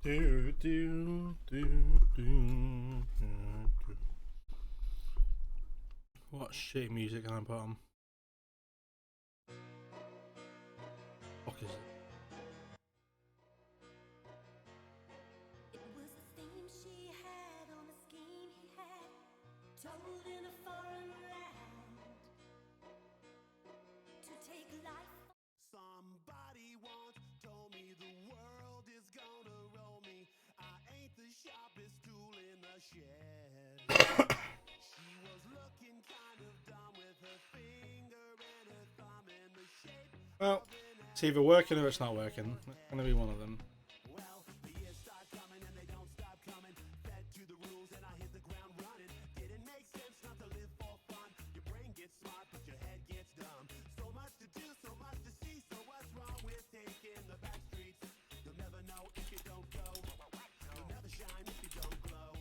Do, do, do, do, do. What shitty music can I put on? Fuck is it? It was a theme she had on a scheme he had, told in a foreign land to take life. Somebody once told me the world is gonna roll me. I ain't the sharpest tool in the shed. She was looking kind of dumb with her finger and her thumb in the shape. Well, it's either working or it's not working. It's gonna be one of them. Well, the years start coming and they don't stop coming. Fed to the rules and I hit the ground running. Didn't make sense not to live for fun. Your brain gets smart but your head gets dumb. So much to do, so much to see. So what's wrong with taking the back streets? You'll never know if you don't go. You'll never shine if you don't glow.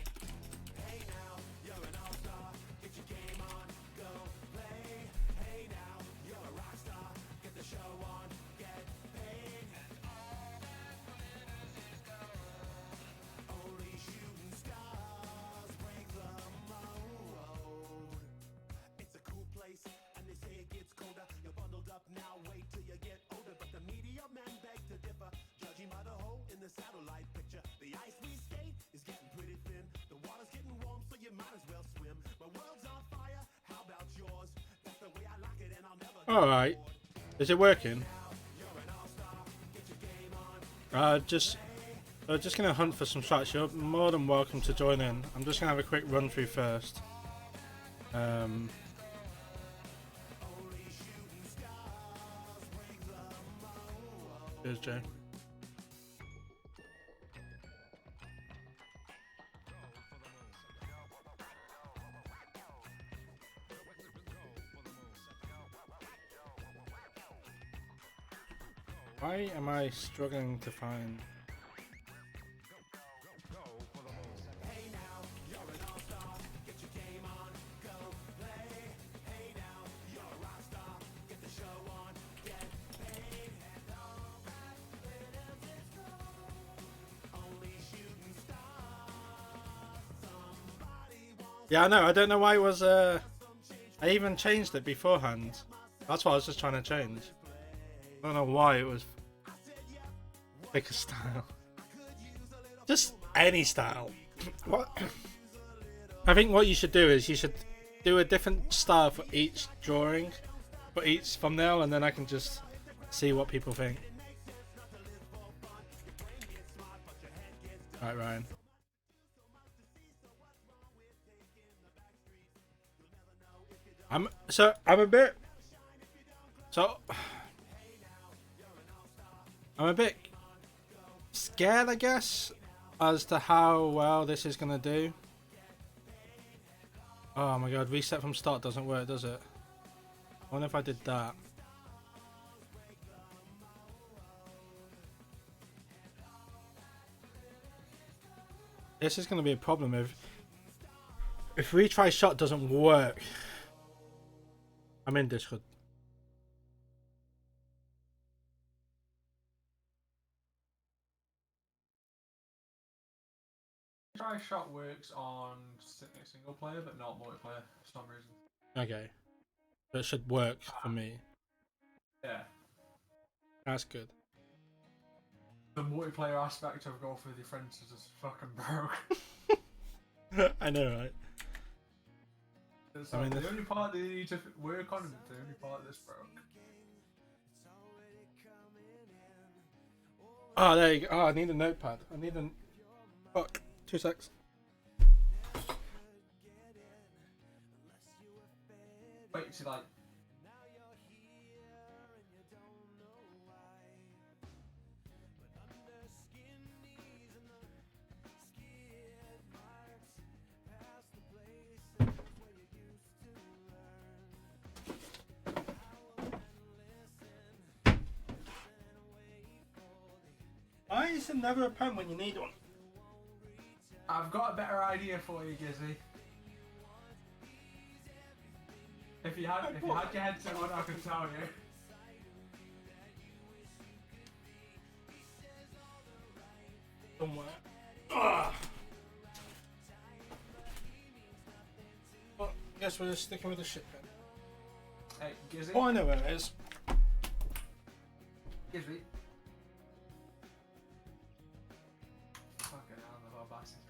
Hey now, you're an all-star. Get your game on, go play. Hey now, you're a rock star. Get the show on, get paid. Only shooting stars break the mold. It's a cool place, and they say it gets colder. You're bundled up now, wait till you get older. But the media men beg to differ, judging by the hole in the satellite picture. The ice we skate is getting pretty thin. The water's getting warm, so you might as well swim. My world's on fire, how about yours? That's the way I like it, and I'll never get Alright. bored. Is it working? You're an all-star, get your game on. Just gonna hunt for some strats. You're more than welcome to join in. I'm just gonna have a quick run through first. Cheers, Joe. Why am I struggling to find? Hey now, you're an all-star. Get your game on, go play. Hey now, you're a rock star. Get the show on, get paid. Only shooting stars. Somebody wants Yeah, I know. I don't know why it was. I even changed it beforehand. That's what I was just trying to change. I don't know why it was. Pick a style. Just any style. What? I think what you should do is you should do a different style for each drawing, for each thumbnail, and then I can just see what people think. Right, Ryan. I'm a bit. I'm a bit scared, I guess, as to how well this is gonna do. Oh my god, reset from start doesn't work, does it? I wonder if I did that. This is gonna be a problem if retry shot doesn't work. I'm in Discord. Try shot works on single player, but not multiplayer for some reason. Okay. So it should work for me. Yeah. That's good. The multiplayer aspect of golf with your friends is just fucking broke. I know, right? It's I like mean, the only part that you need to work on is the only part that's broke. Oh, there you go. Oh, I need a notepad. I need a. Fuck. 2 secs. Wait, see, like. Why is there never a pen when you need one? I've got a better idea for you, Gizzy. If you had your headset on, I could tell you. Somewhere. Guess we're sticking with the ship then. Hey, Gizzy. Oh, I know where it is. Gizzy. Fucking hell, the little bastard.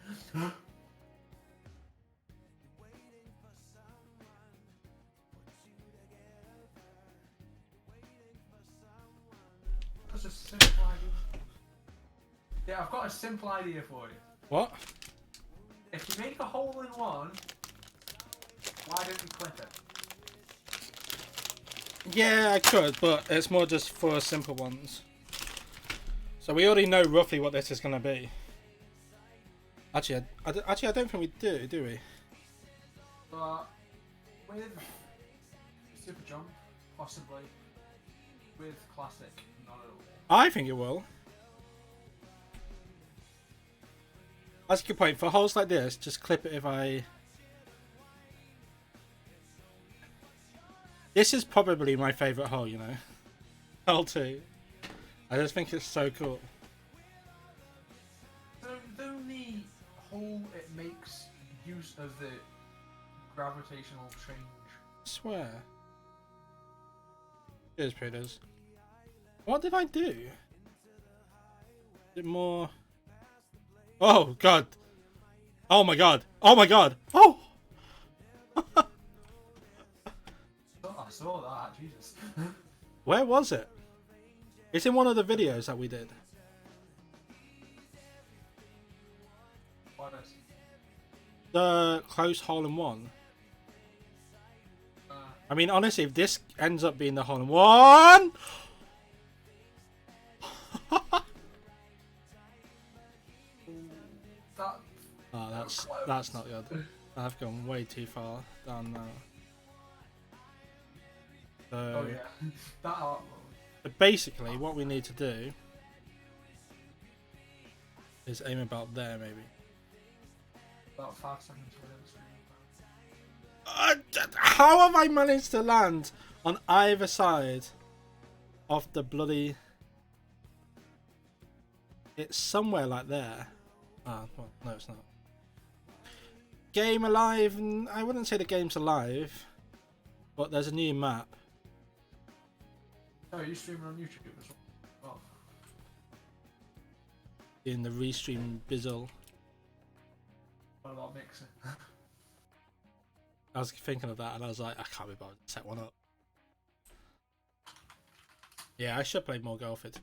That's a simple idea. Yeah, I've got a simple idea for you. What? If you make a hole in one, why don't you clip it? Yeah, I could, but it's more just for simple ones. So we already know roughly what this is going to be. Actually, I don't think we do we? But with super jump, possibly. With classic, not at all. I think it will. That's a good point. For holes like this, just clip it if I... This is probably my favourite hole, you know. Hole 2. I just think it's so cool. So the only hole it makes use of the gravitational change. I swear. Cheers, Peters. What did I do? Is it more... Oh, God. Oh, my God. Oh, my God. Oh! I saw that, Jesus. Where was it? It's in one of the videos that we did. What is? The close hole in one. I mean, honestly, if this ends up being the hole in one... That. Oh, that's not good. I've gone way too far down now. So, Oh yeah. That. but basically, what we need to do is aim about there, maybe. About 5 seconds for the stream. How have I managed to land on either side of the bloody... It's somewhere like there. Ah, well, no, it's not. Game alive. I wouldn't say the game's alive, but there's a new map. Oh, are you streaming on YouTube as well? In the restream bizzle. What about mixing? I was thinking of that and I was like, I can't be bothered to set one up. Yeah, I should play more Golf It.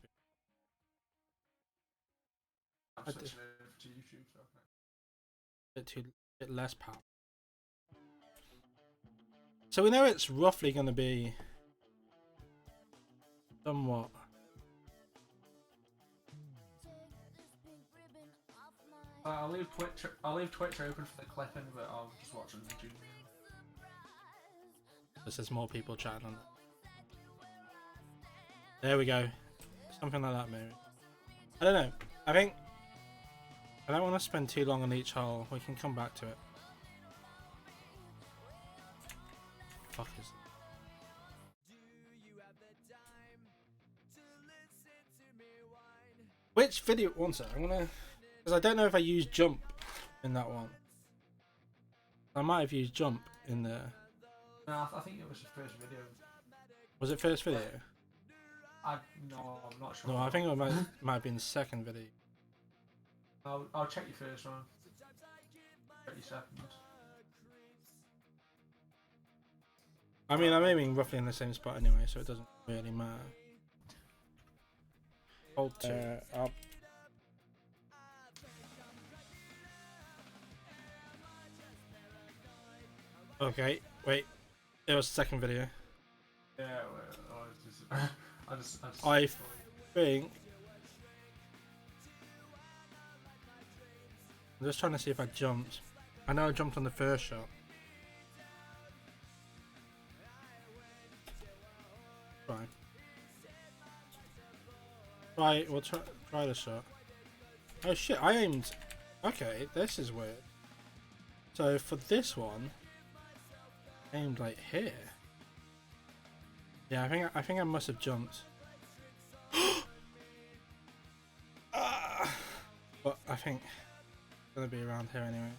I'm I switching over to YouTube. So Bit less power. So we know it's roughly going to be somewhat. I'll leave Twitch. I'll leave Twitch open for the clipping, but I'll just watch it on YouTube. There's more people chatting on it. There we go. Something like that, maybe. I don't know. I think I don't want to spend too long on each hole. We can come back to it. Fuck is it? Which video? One sec. I'm gonna, because I don't know if I used jump in that one. I might have used jump in there. No, I think it was the first video. Was it first video? No, I'm not sure. No, I think it might have been the second video. I'll check your first one. Check your second. I mean, I'm aiming roughly in the same spot anyway, so it doesn't really matter. Hold 2. Up. Okay, wait. It was the second video. Yeah, well, I just. I think. I'm just trying to see if I jumped. I know I jumped on the first shot. Fine. Right, we'll try the shot. Oh shit, I aimed. Okay, this is weird. So for this one, I aimed like here. Yeah, I think I must have jumped. But I think it's gonna be around here anyway.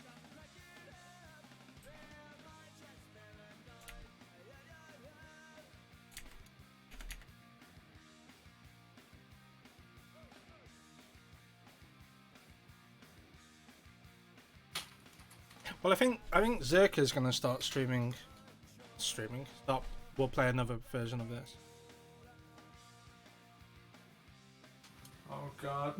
Well, I think Zerka's gonna start streaming. Stop. We'll play another version of this. Oh god,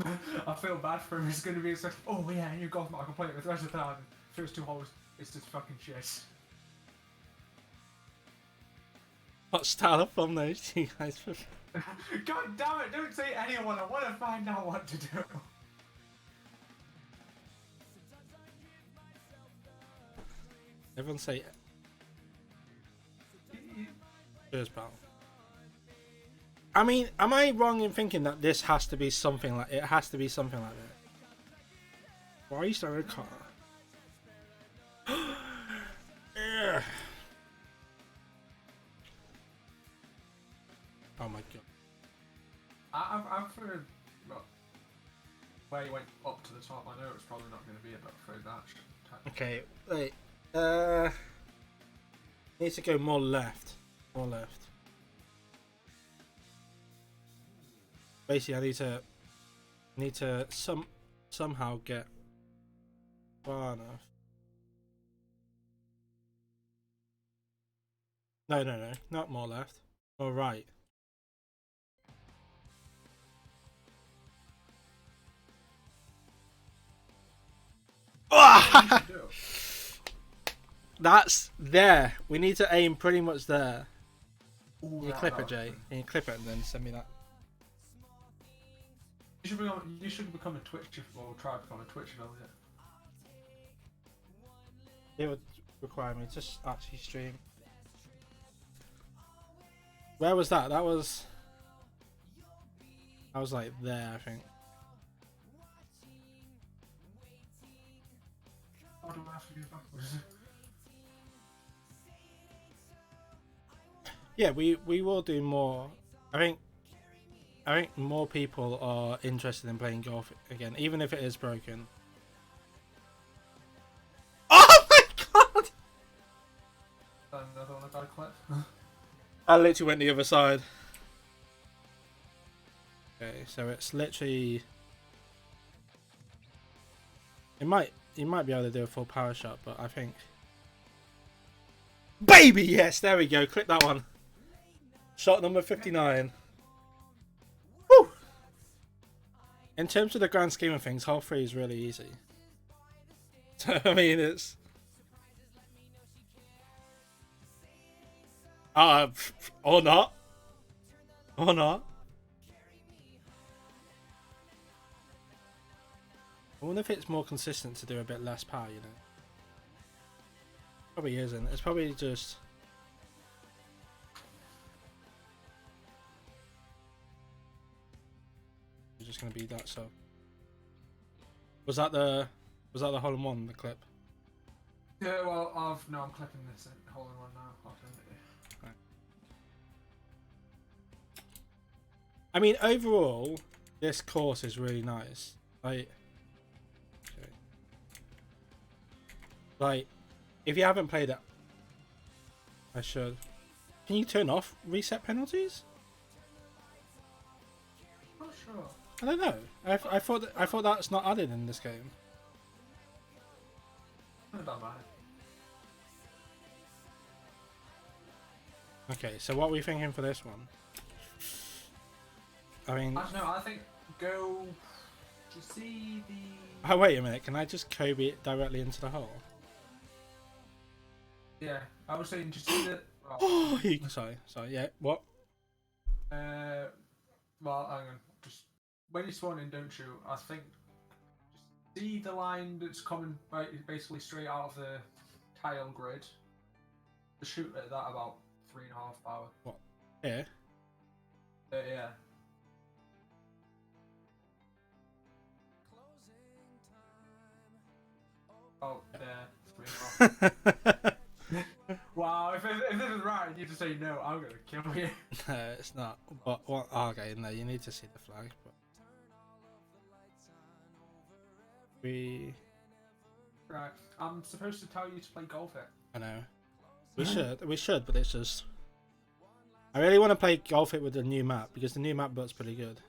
I feel bad for him. He's gonna be like, oh yeah, new golf map. I can play it with the rest of the time. First 2 holes, it's just fucking shit. What style of thumbnails do you guys prefer? God damn it! Don't say anyone. I want to find out what to do. Everyone say first battle. I mean, am I wrong in thinking that this has to be something like it has to be something like that? Why are you starting a car? Ugh. Oh my god. I've heard well, where you went up to the top. I know it's probably not going to be about third match. Okay, wait. Needs to go more left. More left. Basically, I need to somehow get far enough. No, not more left. More right. That's there. We need to aim pretty much there. Ooh, Can you clip it, Jay? Can you clip it and then send me that? You should become a Twitch or try to become a Twitch affiliate. It would require me to actually stream. Where was that? That was like there, I think. How do I have to go backwards? Yeah, we will do more. I think more people are interested in playing golf again, even if it is broken. Oh my god! Another one I got a clip. I literally went the other side. Okay, so it's literally. You might be able to do a full power shot, but I think. Baby, yes, there we go. Click that one. Shot number 59. Woo! In terms of the grand scheme of things, hole 3 is really easy. So, I mean, it's... or not. Or not. I wonder if it's more consistent to do a bit less power, you know? Probably isn't. It's probably just... just gonna be that. So was that the hole in one, the clip? Yeah, well, I'm clipping this hole in one now. I'll send it to you. Right. I mean, overall, this course is really nice. Like, okay. Like, if you haven't played it, I should. Can you turn off reset penalties? Not sure. I don't know. I thought that's not added in this game. It don't matter. Okay, so what are we thinking for this one? I mean, I don't know. I think go to see the. oh wait a minute. Can I just Kobe it directly into the hole? Yeah, I was saying just see the. Oh, sorry. Yeah, what? Well, hang on. Just when you spawn in, don't shoot. I think just see the line that's coming basically straight out of the tile grid. Just shoot at that about 3.5 power. What? Here? Yeah. Oh, there. 3.5. Wow, if this is right, you just say no, I'm gonna kill you. No, it's not. But what? Oh, okay, no, you need to see the flag. But Right, I'm supposed to tell you to play golf it. I know. We should, but it's just. I really want to play golf it with the new map because the new map looks pretty good.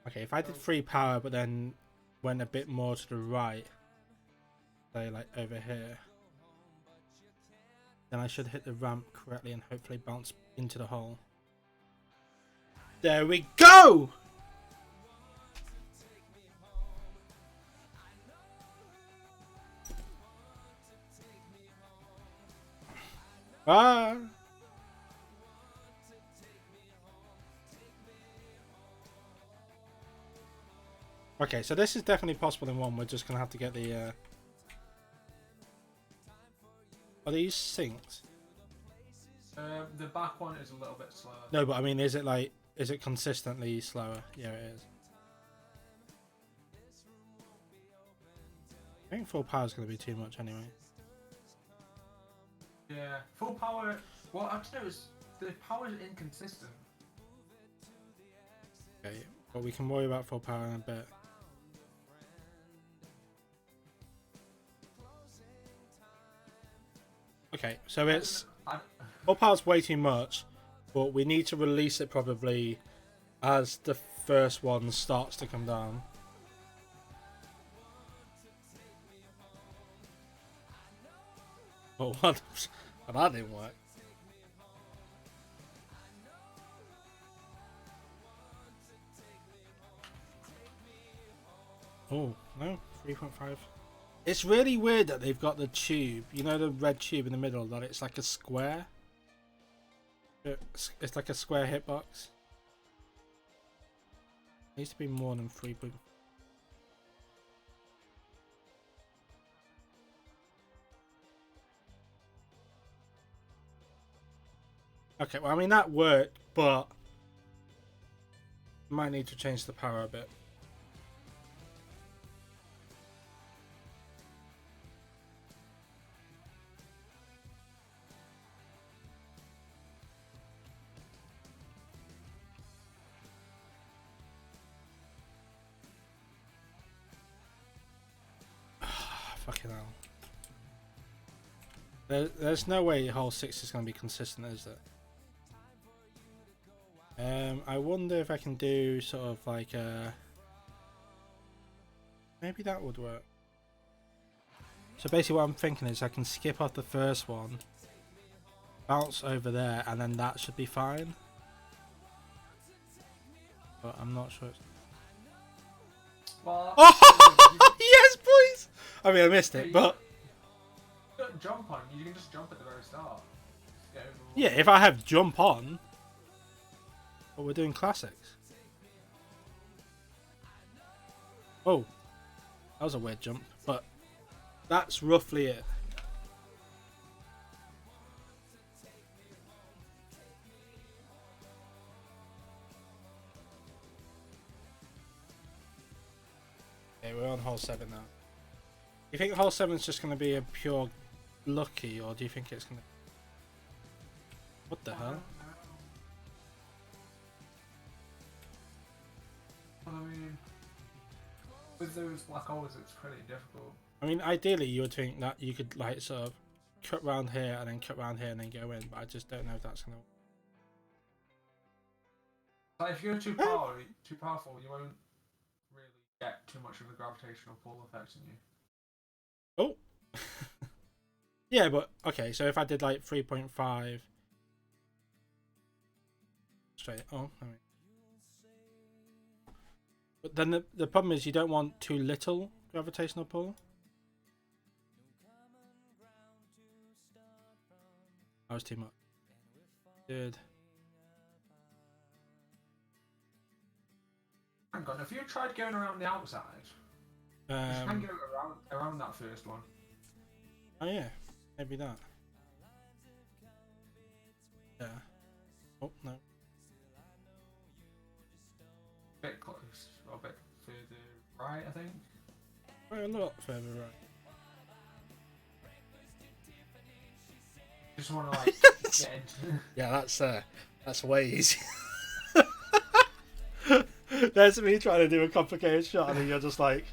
Okay, if I did 3 power, but then went a bit more to the right, say like over here, then I should hit the ramp correctly and hopefully bounce into the hole. There we go! Ah! Okay, so this is definitely possible in one. We're just gonna have to get the. Are these synced? The back one is a little bit slower. No, but I mean, is it consistently slower? Yeah, it is. I think full power is gonna be too much anyway. Yeah, full power. Well, I don't know. The power is inconsistent. Okay, but we can worry about full power in a bit. Okay, so it's full power's way too much, but we need to release it probably as the first one starts to come down. Oh, what? That didn't work. Oh, no, 3.5. It's really weird that they've got the tube, you know, the red tube in the middle, that it's like a square. It's like a square hitbox. It needs to be more than 3. Okay, well, I mean, that worked, but might need to change the power a bit. Fucking hell. There's no way hole 6 is going to be consistent, is there? I wonder if I can do sort of like maybe that would work. So basically what I'm thinking is I can skip off the first one, bounce over there, and then that should be fine. But I'm not sure. Well, Oh, yes, boys! I mean, I missed it, but you don't jump on. You can just jump at the very start. yeah, if I have jump on. But we're doing classics. Oh, that was a weird jump, but that's roughly it. Okay, we're on hole 7 now. Do you think hole 7 is just going to be a pure lucky, or do you think it's going to... What the hell? I mean, with those black holes, it's pretty difficult. I mean, ideally you would think that you could like sort of cut round here and then cut round here and then go in, but I just don't know if that's going to... Like if you're too powerful, you won't really get too much of a gravitational pull effect in you. Oh! Yeah, but okay, so if I did like 3.5 straight, oh, I mean. But then the problem is you don't want too little gravitational pull. That was too much. Dude. Hang on, have you tried going around the outside? You can go around that first one. Oh yeah, maybe that. Yeah. Oh, no. Bit close, or a bit further right, I think. Quite a lot further right. Just want to like get into. Yeah, that's way easy. There's me trying to do a complicated shot and then you're just like,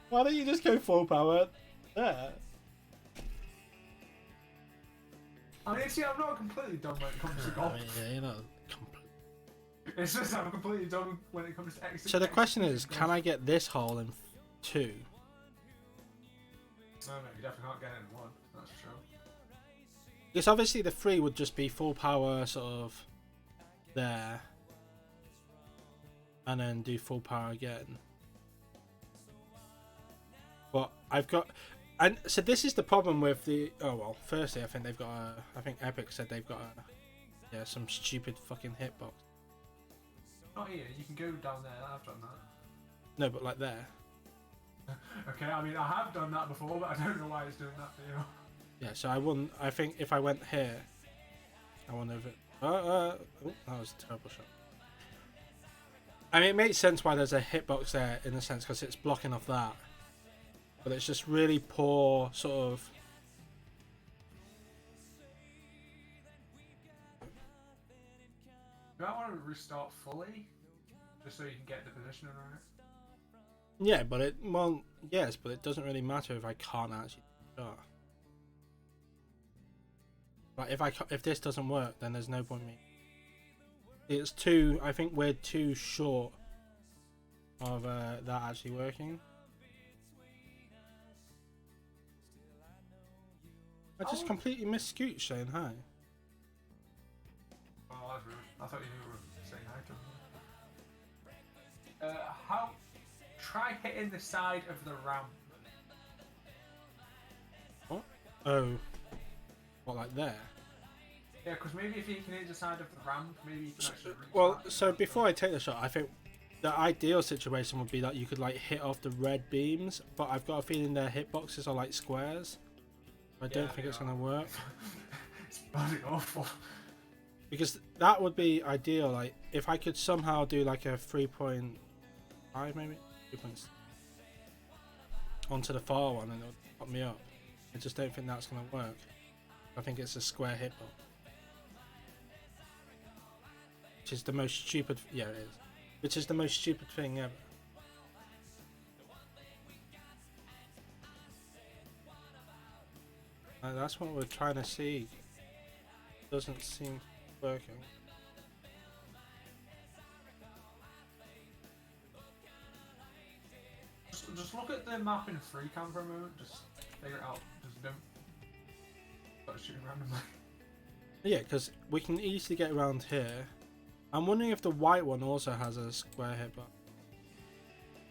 why don't you just go full power there? I mean, see, I'm not completely dumb when it comes to golf. I mean, yeah, you're not completely... It's just I'm completely dumb when it comes to exit. So the question is, can I get this hole in 2? No, you definitely can't get it in one. That's true. Because obviously the 3 would just be full power sort of there. And then do full power again. But I've got... And so this is the problem with the... Oh, well, firstly, I think they've got a... I think Epic said they've got a... Yeah, some stupid fucking hitbox. Not here, you can go down there, I've done that. No, but like there. Okay, I mean, I have done that before, but I don't know why it's doing that for you. Yeah, so I wouldn't... I think if I went here... I wonder if it... Oh, that was a terrible shot. I mean, it makes sense why there's a hitbox there, in a sense, because it's blocking off that. But it's just really poor, sort of... Do I want to restart fully? Just so you can get the positioning right? Yeah, but it... Well, yes, but it doesn't really matter if I can't actually start. Like, if this doesn't work, then there's no point in me... It's too... I think we're too short of that actually working. I just completely missed Scoot saying hi. Oh, that's rude. I thought you were saying hi to him. How... Try hitting the side of the ramp. What? Oh. What, like there? Yeah, because maybe if you can hit the side of the ramp, maybe you can actually reach Well, that. so before I take the shot, I think the ideal situation would be that you could like hit off the red beams, but I've got a feeling their hitboxes are like squares. I don't think it's going to work. It's bloody awful. Because that would be ideal, like, if I could somehow do like a 3.5 maybe? 3.6 onto the far one and it would pop me up. I just don't think that's going to work. I think it's a square hitbox. Which is the most stupid... Yeah, it is. Which is the most stupid thing ever. And that's what we're trying to see. Doesn't seem working. Just look at the map in free cam for a moment. Just figure it out. Just don't start shooting randomly. Yeah, because we can easily get around here. I'm wondering if the white one also has a square hitbox.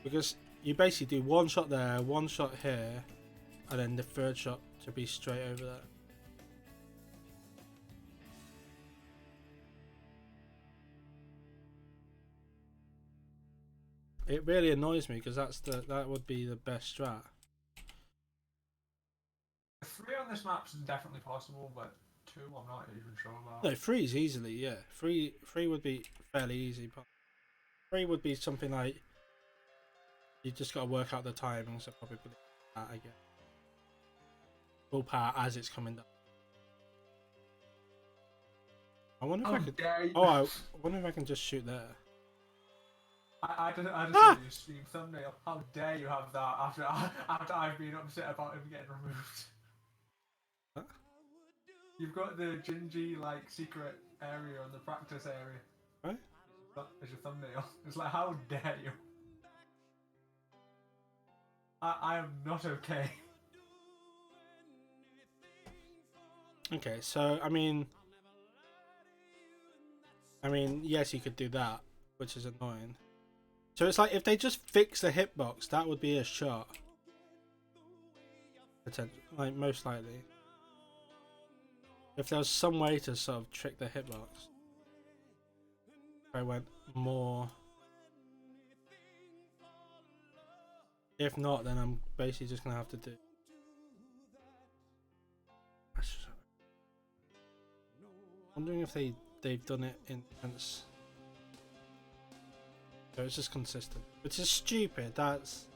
Because you basically do one shot there, one shot here, and then the third shot to be straight over there. It really annoys me because that would be the best strat. 3 on this map is definitely possible, but 2 I'm not even sure about. No, 3 is easily, yeah. 3 would be fairly easy, but 3 would be something like you just got to work out the timing, so probably put it that again. Full power as it's coming down. I wonder if I could. Oh, I wonder if I can just shoot there. I just saw your stream thumbnail. How dare you have that after I've been upset about him getting removed. Huh? You've got the Gingy like secret area on the practice area. Right? That is your thumbnail. It's like, how dare you? I am not okay. Okay, so I mean, yes, you could do that, which is annoying. So it's like if they just fix the hitbox, that would be a shot. Like most likely. If there was some way to sort of trick the hitbox. If I went more. If not, then I'm basically just gonna have to do. Wondering if they've done it in sense. So it's just consistent, which is stupid. That's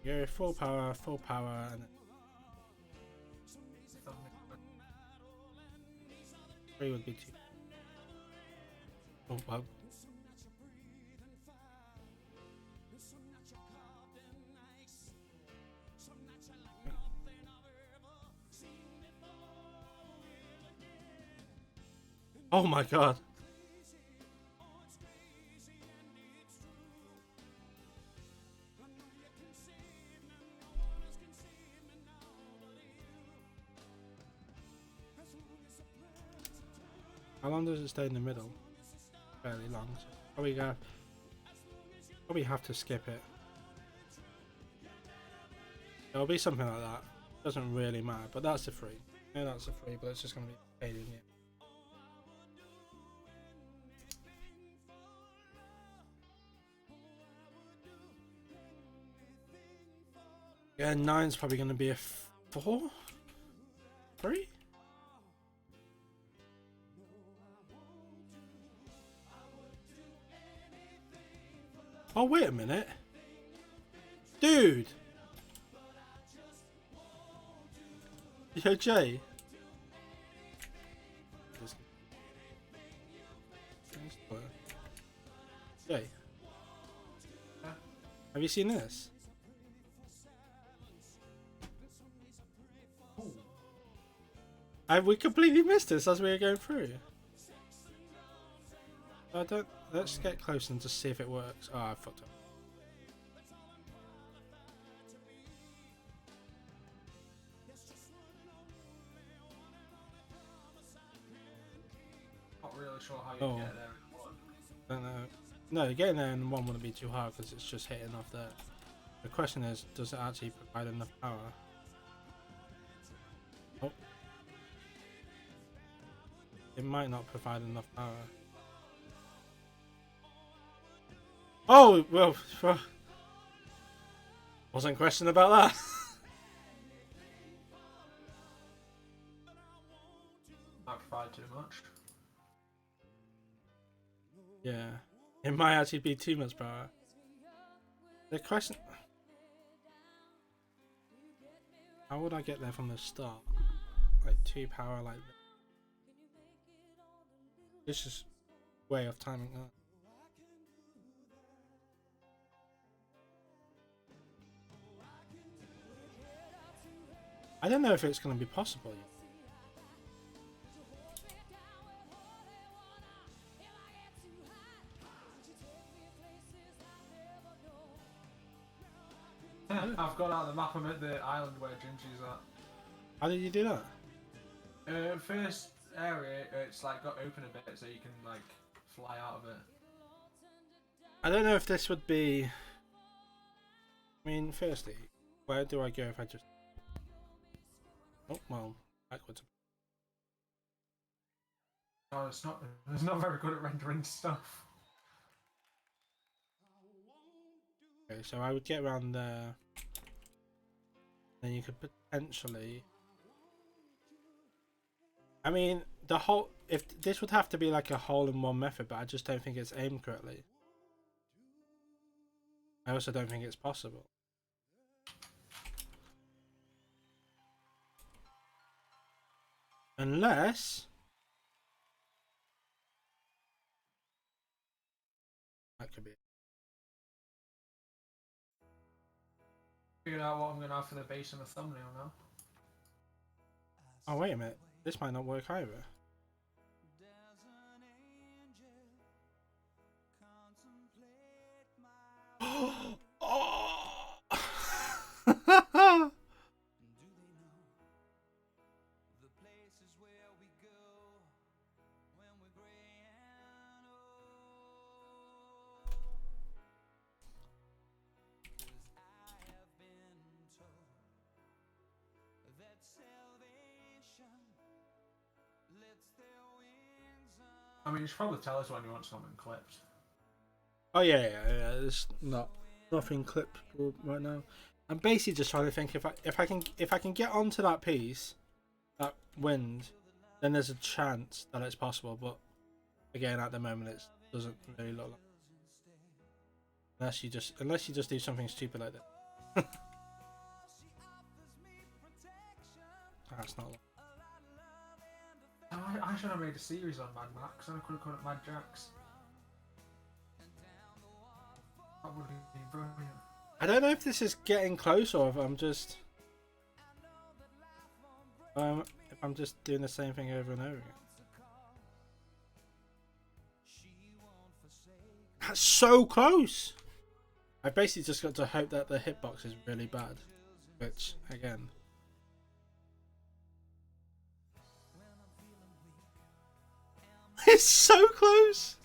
go full power, and 3 would be 2. Oh wow. Oh my god. How long does it stay in the middle? Fairly long. So probably have to skip it. It'll be something like that. Doesn't really matter, but that's a free. No, that's a free, but it's just gonna be paid in it. Yeah, 9's probably gonna be a 4? 3? Oh, wait a minute. Dude! Yo, Jay. Jay. Yeah. Have you seen this? Ooh. We completely missed this as we were going through. I don't. Let's get close and just see if it works. Oh, I fucked up. Not really sure how you Oh. get there in one. Don't know. No, getting there in one wouldn't be too hard because it's just hitting off there. The question is, does it actually provide enough power? Oh. It might not provide enough power. Oh, well, wasn't questioning about that. Might provide too much. Yeah, it might actually be too much power. The question, how would I get there from the start? Like 2 power like that. This is way off timing that. I don't know if it's going to be possible yet. I've got out the map. I'm at the island where Gingy's at. How did you do that? First area, it's like got open a bit so you can like fly out of it. I don't know if this would be... I mean, firstly, where do I go if I just... Oh, well, backwards. Oh, it's not very good at rendering stuff. Okay, so I would get around there. Then you could potentially... I mean, the whole... If this would have to be like a hole-in-one method, but I just don't think it's aimed correctly. I also don't think it's possible. Unless... That could be it. Figured out what I'm gonna have for the base and the thumbnail now. Oh, wait a minute. This might not work either. Oh! I mean, you should probably tell us when you want something clipped. Oh yeah. There's nothing clippable right now. I'm basically just trying to think if I can get onto that piece, that wind, then there's a chance that it's possible. But again, at the moment, it doesn't really look like. Unless you just do something stupid like that. That's not. I should have made a series on Mad Max and I could have called it Mad Jax. That would be brilliant. I don't know if this is getting close or if I'm just doing the same thing over and over again. That's so close. I basically just got to hope that the hitbox is really bad, which again. It's so close.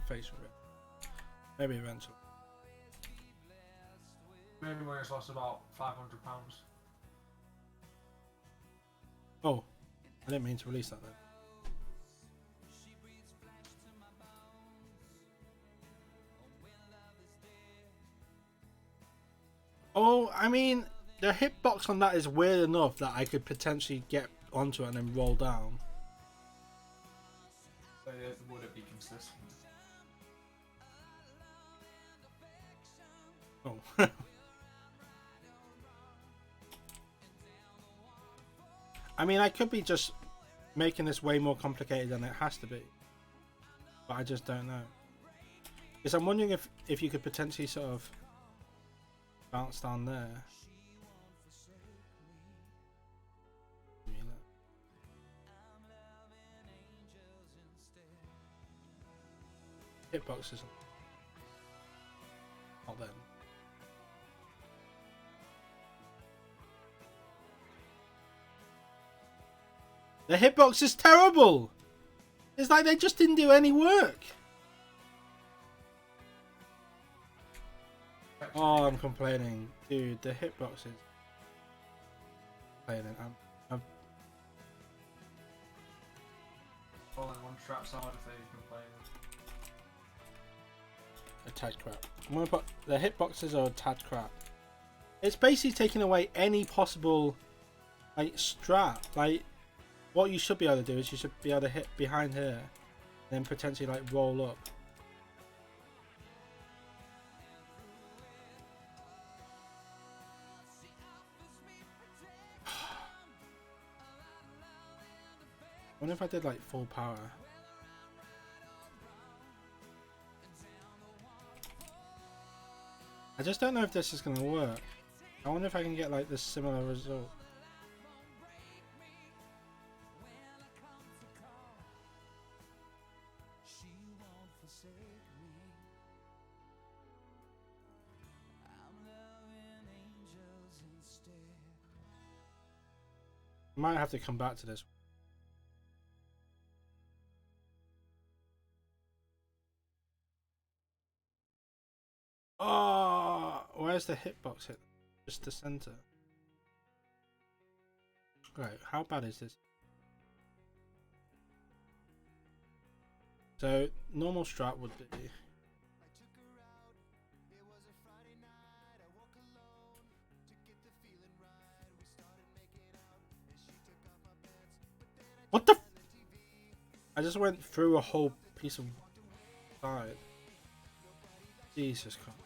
Face reveal. Maybe eventually. Maybe when it's lost about £500. Oh, I didn't mean to release that then. Oh, I mean, the hitbox on that is weird enough that I could potentially get onto it and then roll down. Would it be consistent? Oh. I mean, I could be just making this way more complicated than it has to be. But I just don't know. Because I'm wondering if you could potentially sort of bounce down there. Hitboxes. Not then. The hitbox is terrible! It's like they just didn't do any work. Oh, I'm complaining. Dude, the hitbox is complaining. I'm All in one strap side if they complain. a tad crap. I'm gonna put the hitboxes are a tad crap. It's basically taking away any possible like strap. Like what you should be able to do is you should be able to hit behind here, then potentially like roll up. I wonder if I did like full power. I just don't know if this is gonna work. I wonder if I can get like this similar result. I might have to come back to this. Oh, where's the hitbox hit? Just the center. Right, how bad is this? So normal strat would be. What the? I just went through a whole piece of side. Jesus Christ.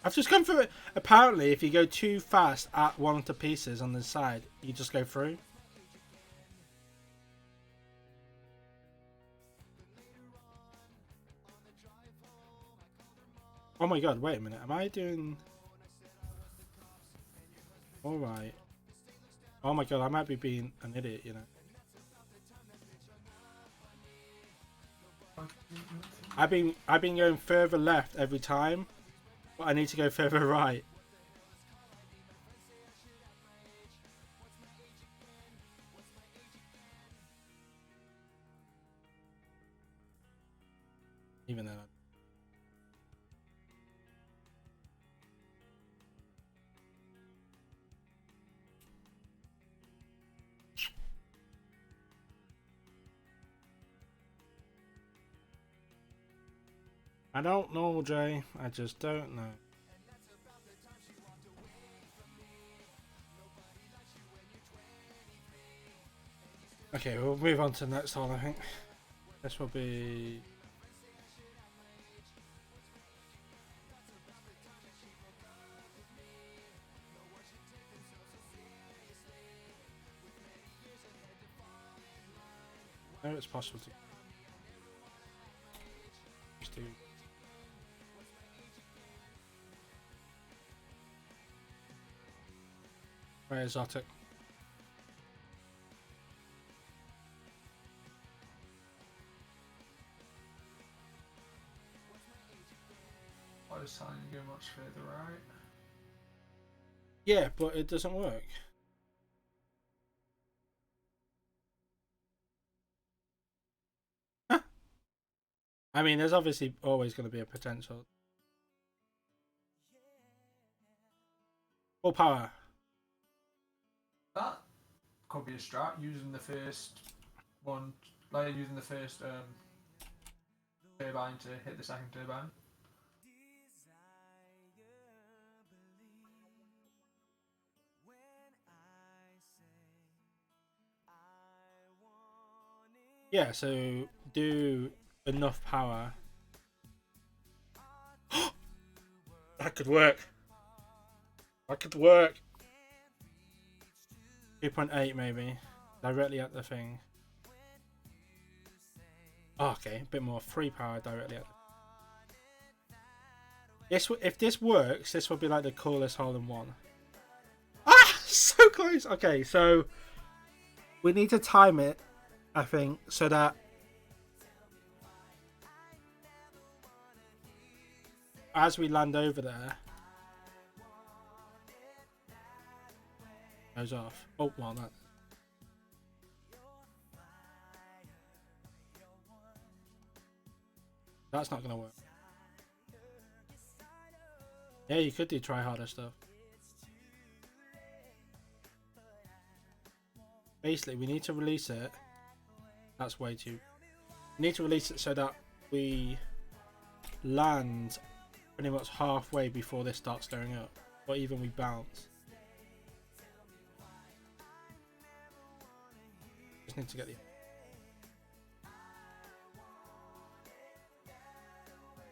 I've just gone through it. Apparently, if you go too fast at one of the pieces on the side, you just go through. Oh my god, wait a minute. Am I doing... Alright. Oh my god, I might be being an idiot, you know. I've been going further left every time, but I need to go further right. Even then. I don't know, Jay. I just don't know. Okay, we'll move on to the next hole, I think. This will be... No, it's possible to... Just do... Very exotic. I was telling you go much further right. Yeah, but it doesn't work. Huh. I mean, there's obviously always going to be a potential. Full power. That could be a strat using the first one, like using the first turbine to hit the second turbine. Yeah, so do enough power. That could work. That could work. 2.8 maybe. Directly at the thing. Oh, okay, a bit more free power directly at the... If this works, this will be like the coolest hole in one. Ah! So close! Okay, so we need to time it, I think, so that as we land over there, goes off. Oh, well, that... That's not going to work. Yeah, you could do try harder stuff. Basically, we need to release it. That's way too... We need to release it so that we land pretty much halfway before this starts going up. Or even we bounce. Just need to get the...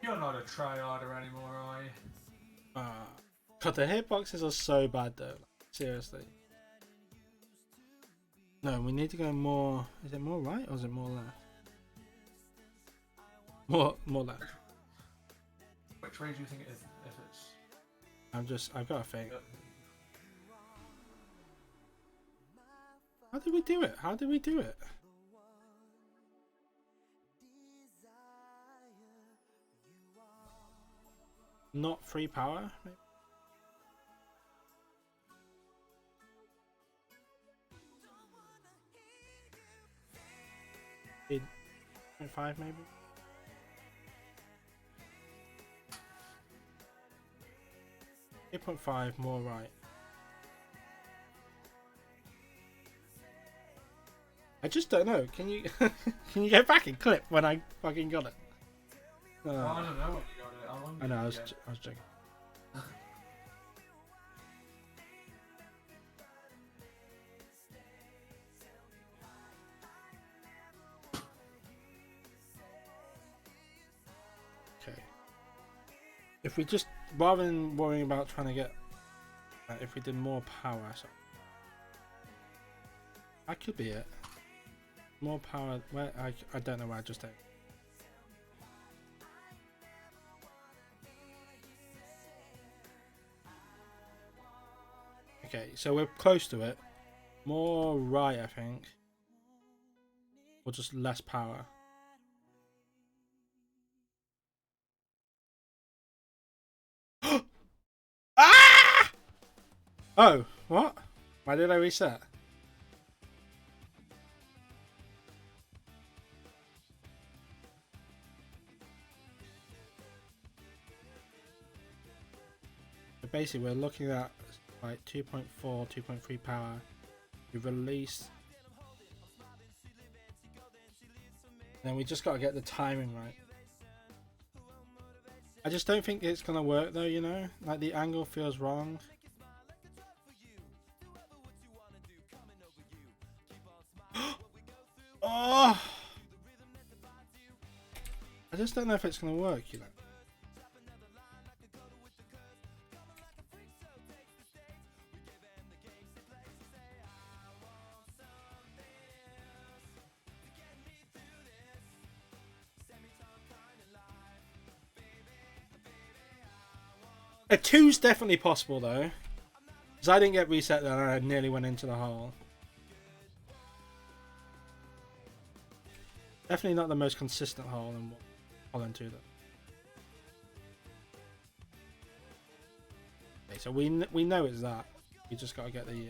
You're not a tryharder anymore, are you? God, the hitboxes are so bad though. Seriously. No, we need to go more... Is it more right or is it more left? More left. Which way do you think it is? If it's... I've got a thing. How did we do it? How did we do it? Not free power? Maybe? 0.5 maybe? .5 more right. I just don't know. Can you can you go back and clip when I fucking got it? I don't know when you got it. How long I know. I was did joking. Okay. If we just, rather than worrying about trying to get, if we did more power, so that could be it. More power. Where I don't know where I just ate. Okay, so we're close to it. More right, I think. Or just less power. Ah! Oh, what? Why did I reset? So basically, we're looking at like 2.4, 2.3 power. We release. Then we just got to get the timing right. I just don't think it's going to work though, you know? Like the angle feels wrong. Oh! I just don't know if it's going to work, you know? A 2's definitely possible though. Because I didn't get reset then and I nearly went into the hole. Definitely not the most consistent hole in Holland 2 though. So we know it's that. We just got to get the.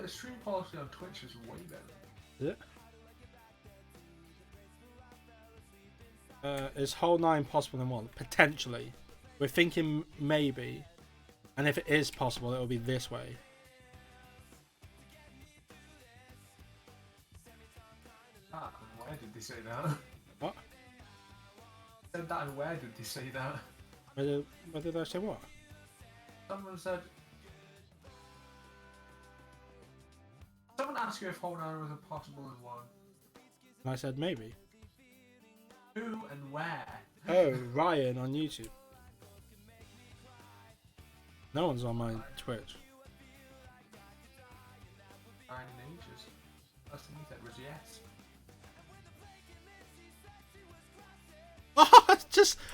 The stream quality on Twitch is way better. Is it? Is hole 9 possible in one? Potentially. We're thinking maybe. And if it is possible, it'll be this way. Ah, where did they say that? What? Said that and where did they say that? Where did I say what? Someone said... Someone asked you if hole 9 was impossible in one. And I said maybe. Who and where? Oh, Ryan on YouTube. No one's on my Twitch. 9 in ages. Last thing he said was yes. Oh,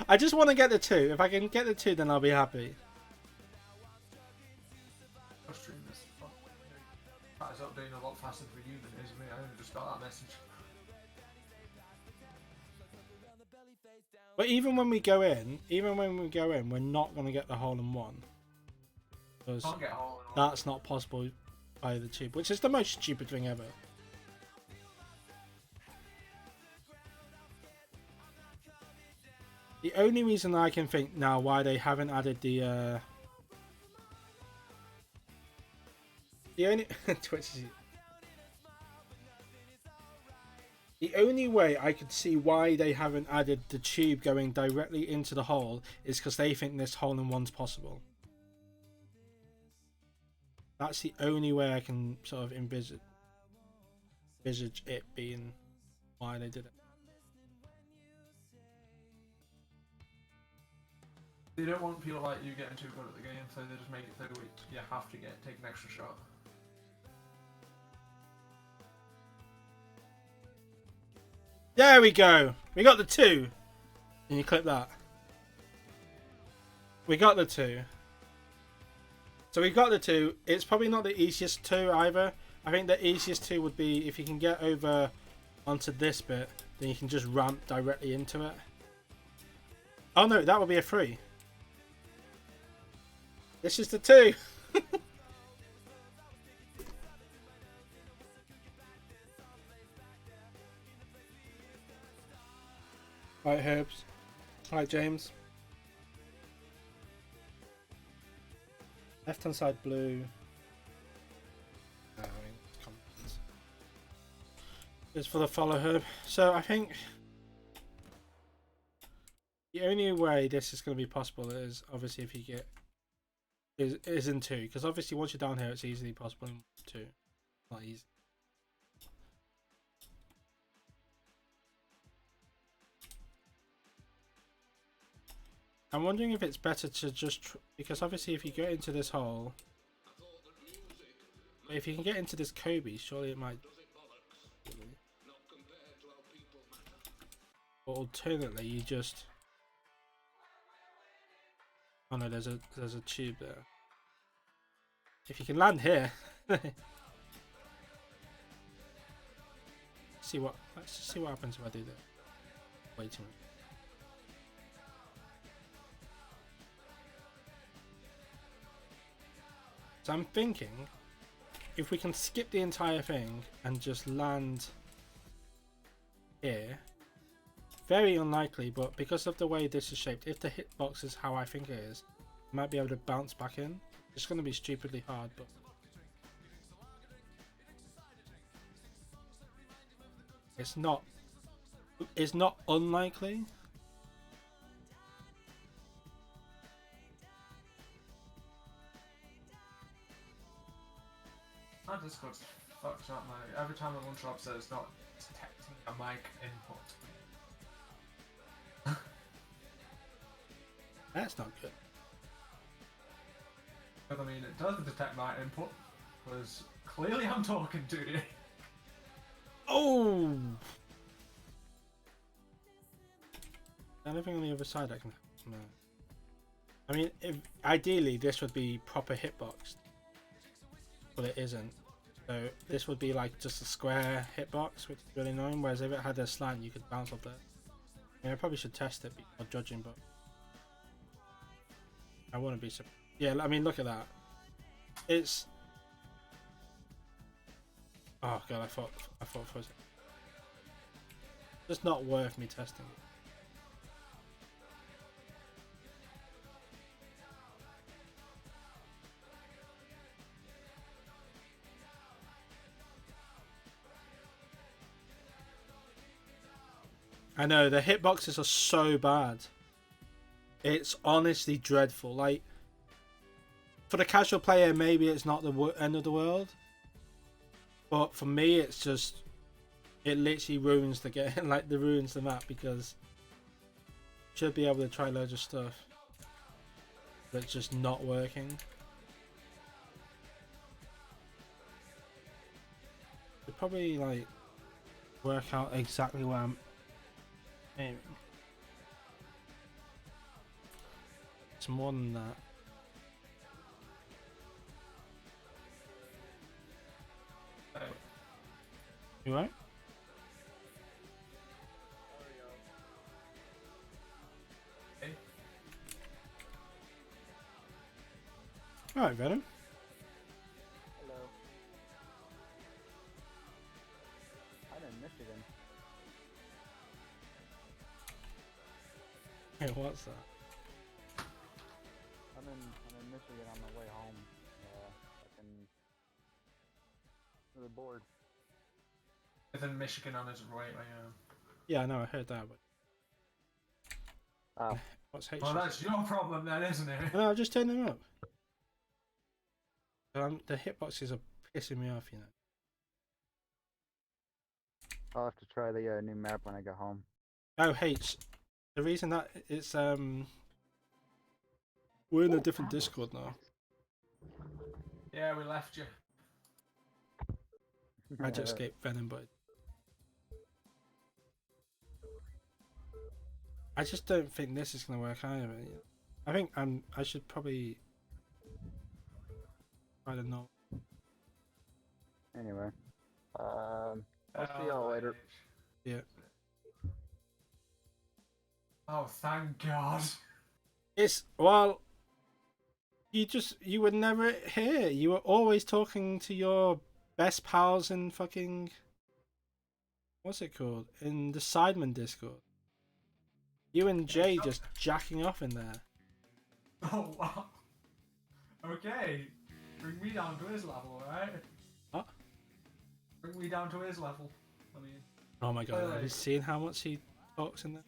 I just want to get the 2. If I can get the 2, then I'll be happy. Your stream is that is updating a lot faster for you than it is me. I only just got that message. But even when we go in, we're not going to get the hole in one. Because Can't get hole in one. that's not possible by the tube, which is the most stupid thing ever. The only reason I can think now why they haven't added the only Twitch is... The only way I could see why they haven't added the tube going directly into the hole is because they think this hole in one's possible. That's the only way I can sort of envisage it being why they did it. They don't want people like you getting too good at the game, so they just make it so you have to take an extra shot. There we go. We got the 2. Can you clip that? We got the 2. So we got the 2. It's probably not the easiest 2 either. I think the easiest 2 would be if you can get over onto this bit, then you can just ramp directly into it. Oh no, that would be a 3. This is the 2. Right, Herbs. Right, James. Left hand side blue. Comments. Is for the follow Herb. So I think the only way this is going to be possible is obviously if you get is in 2, because obviously once you're down here it's easily possible in 2. Not easy. I'm wondering if it's better to just because obviously if you get into this hole, if you can get into this Kobe, surely it might. Or alternately, you just. Oh no, there's a tube there. If you can land here, let's just see what happens if I do that. Wait a minute. So I'm thinking if we can skip the entire thing and just land here, very unlikely, but because of the way this is shaped, if the hitbox is how I think it is, I might be able to bounce back in. It's going to be stupidly hard, but it's not unlikely. My Discord's fucked up, mate. Every time I launch up says it's not detecting a mic input. That's not good. But I mean, it doesn't detect my input, because clearly I'm talking to you. Oh! Anything on the other side I can... No. I mean, ideally this would be proper hitbox, but it isn't. So this would be like just a square hitbox, which is really annoying. Whereas if it had a slant, you could bounce off there. I mean, I probably should test it before judging, but I wouldn't be surprised. Yeah, I mean, look at that. It's. Oh god, I thought for a second. It's not worth me testing it. I know, the hitboxes are so bad. It's honestly dreadful. Like, for the casual player, maybe it's not the end of the world. But for me, it's just... It literally ruins the game. Like, it ruins the map because... You should be able to try loads of stuff. But it's just not working. Should probably, like... Work out exactly where I'm... aiming. It's more than that. You right? Okay. Alright, Venom. Hello. I'm in Michigan. Hey, what's that? I'm in Michigan on my way home. Fucking really bored. Within Michigan on his way. Yeah, I know, I heard that, but Oh, what's H? Well, that's your problem then, isn't it? No, just turn them up. The hitboxes are pissing me off, you know. I'll have to try the new map when I get home. Oh, H. The reason that it's we're in a different Discord now. Yeah, we left you. I just escaped Venom, but I just don't think this is gonna work either. I think I should probably try to know. Anyway, I'll see y'all later. Yeah. Oh, thank God. It's well. You were never here. You were always talking to your best pals in fucking what's it called? In the Sidemen Discord. You and Jay just jacking off in there. Oh, wow. Okay. Bring me down to his level, alright? What? Bring me down to his level. I mean... Oh my god, have you Really? seen how much he talks in there?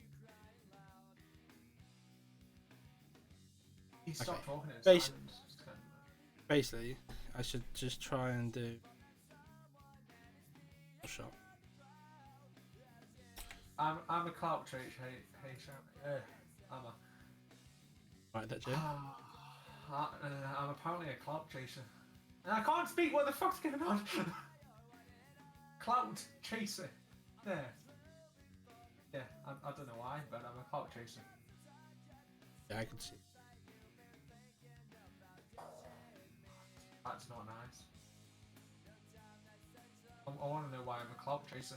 He stopped Okay. talking at Basi- Simon's. It's kind of- Basically, I should just try and do a shot. I'm a clout chaser. I'm a... Right, that Jay. I'm apparently a clout chaser. And I can't speak, what the fuck's going on? Clout chaser. There. Yeah, I don't know why, but I'm a clout chaser. Yeah, I can see. That's not nice. I want to know why I'm a clout chaser.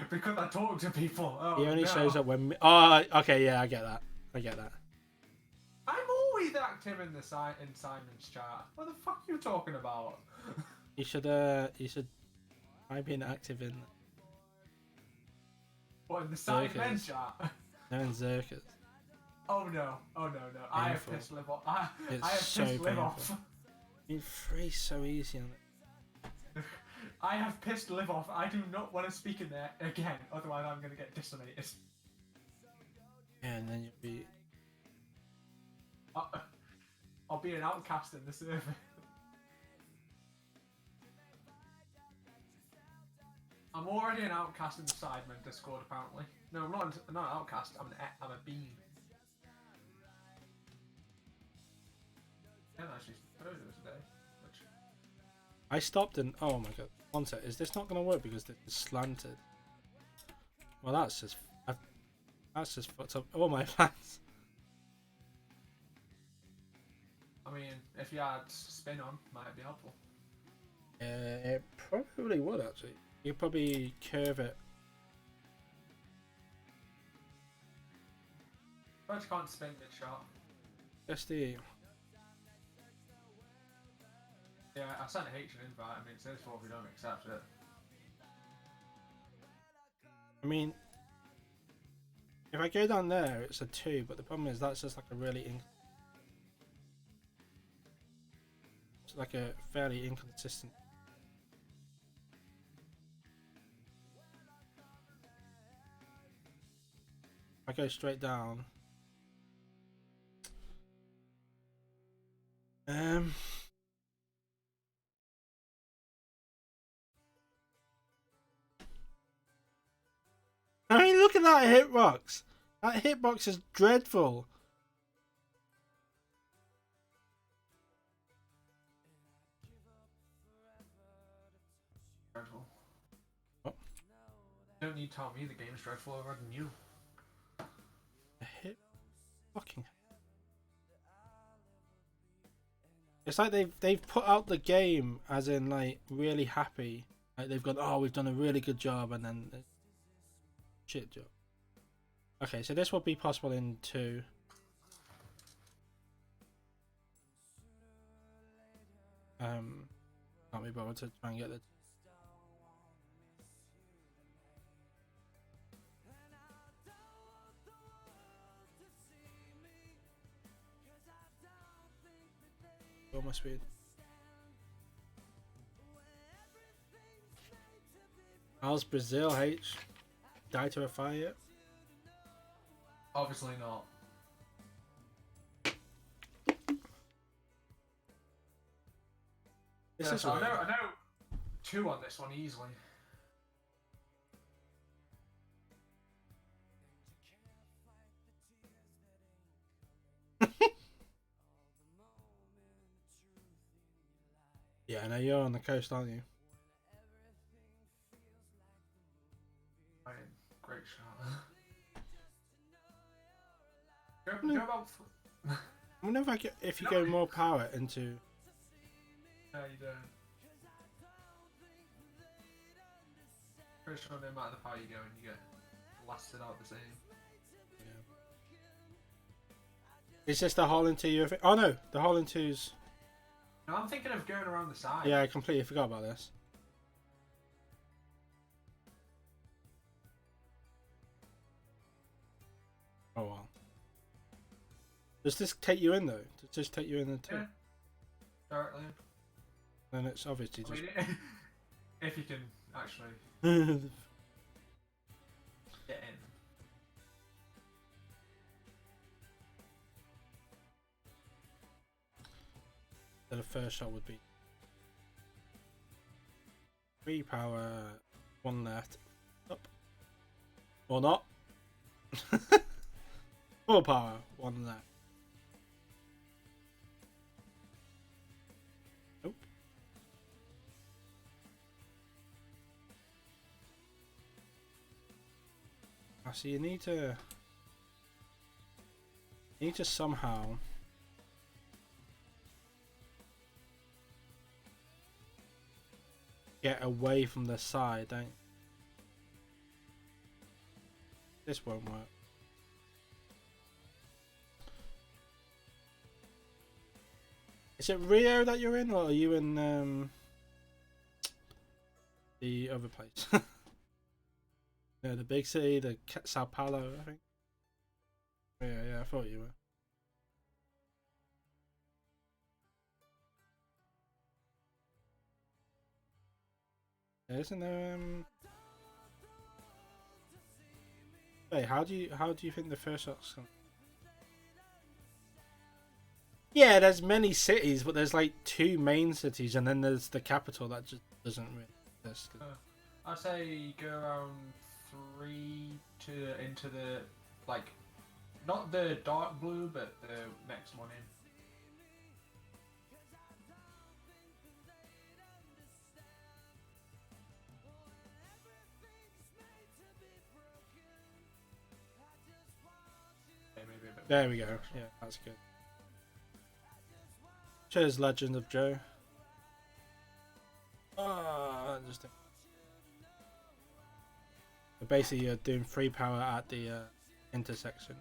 Because I talk to people. Oh, He only no. shows up when. Oh, okay, yeah, I get that. I get that. I'm always active in in Simon's chat. What the fuck are you talking about? You should I've been active in What, in the Simon Zerkers. chat? Zerkers. Oh no! I have Painful. pissed live off. I It's have so pissed live off. painful. I mean, free's so easy on it. I have pissed live off. I do not want to speak in there again. Otherwise, I'm gonna get decimated. Yeah, and then you'll be. I'll be an outcast in the server. I'm already an outcast in the Sidemen Discord, apparently. No, I'm not an outcast. I'm a bean. I haven't actually heard of it today. Which... I stopped and oh my god, one sec. Is this not gonna work because it's slanted? Well, that's just. That's just fucked up all my plans. I mean, if you had spin on, might be helpful. It probably would actually. You probably curve it. But you can't spin mid shot. Just the. Yeah, I sent H an invite. I mean, it's his fault if we don't accept it. I mean, if I go down there, it's a 2, but the problem is that's just like a really it's like a fairly inconsistent. I go straight down. I mean, look at that hitbox. That hitbox is dreadful. Dreadful. What? You don't need to tell me the game's dreadful over than you. A hit fucking. It's like they've put out the game as in like really happy. Like they've gone, oh, we've done a really good job, and then shit job. Okay, so this will be possible in 2. Can't be bothered to try and get the. All my speed. How's Brazil, H? Die to a fire yet? Obviously not. This Yeah, is so I weird. know 2 on this one easily. Yeah, I know you're on the coast, aren't you? I mean, great shot. Go about. I wonder if if you go more power into. No, you don't. Pretty sure no matter the power you go in, you get blasted out the same. Is this the hole into you? Oh no, the hole into's. No, I'm thinking of going around the side. Yeah, I completely forgot about this. Oh well. Does this take you in though? Does this take you in the 2? Yeah. Directly. Then it's obviously I just. mean, if you can actually get in. So the first shot would be 3 power, 1 left, up, or not. 4 power, 1 left. Nope. So you need to somehow get away from the side, don't. This won't work. Is it Rio that you're in, or are you in the other place? No, the big city, the Sao Paulo, I think. Yeah, I thought you were. Yeah, isn't there Wait, how do you think the first shot's gonna... Yeah, there's many cities, but there's like 2 main cities, and then there's the capital that just doesn't really exist. I'd say go around 3 to into the, like, not the dark blue, but the next one in. There we go. Yeah, that's good. Cheers, Legend of Joe. Ah, interesting. So basically, you're doing free power at the intersection.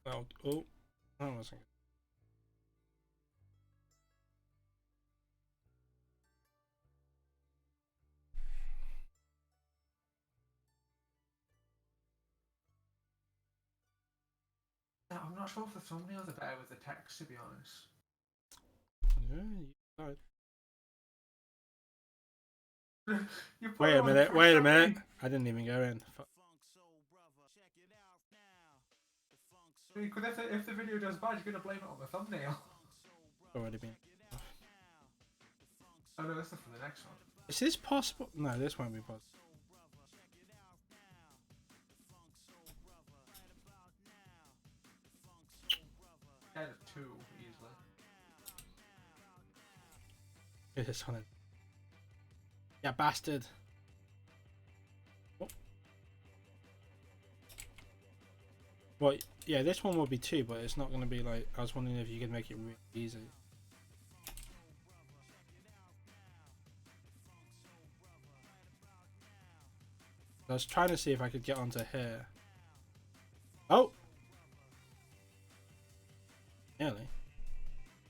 Oh, that wasn't good. I'm not sure if the thumbnails are better with the text, to be honest. Yeah, you died. You put Wait it a on minute, press wait a that minute. thing. I didn't even go in. Fuck. Because if the video does bad, you're gonna blame it on the thumbnail. Already been. Oh no, this is for the next one. Is this possible? No, this won't be possible. Kind of two easily. Get this on it. Yeah, bastard. Oh. Well, yeah, this one will be two, but it's not going to be like. I was wondering if you could make it really easy. I was trying to see if I could get onto here. Oh! Nearly.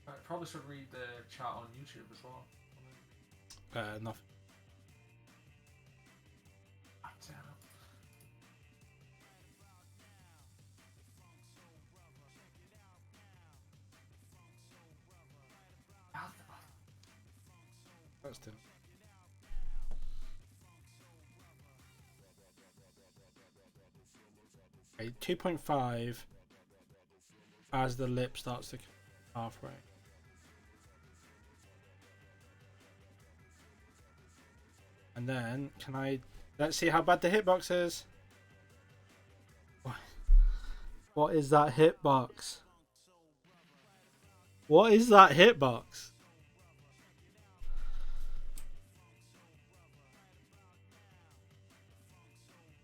I probably should read the chat on YouTube as well. Nothing. Ah, damn it. That's still. Okay, 2.5 as the lip starts to halfway. And then, can I... Let's see how bad the hitbox is. What is that hitbox? What is that hitbox?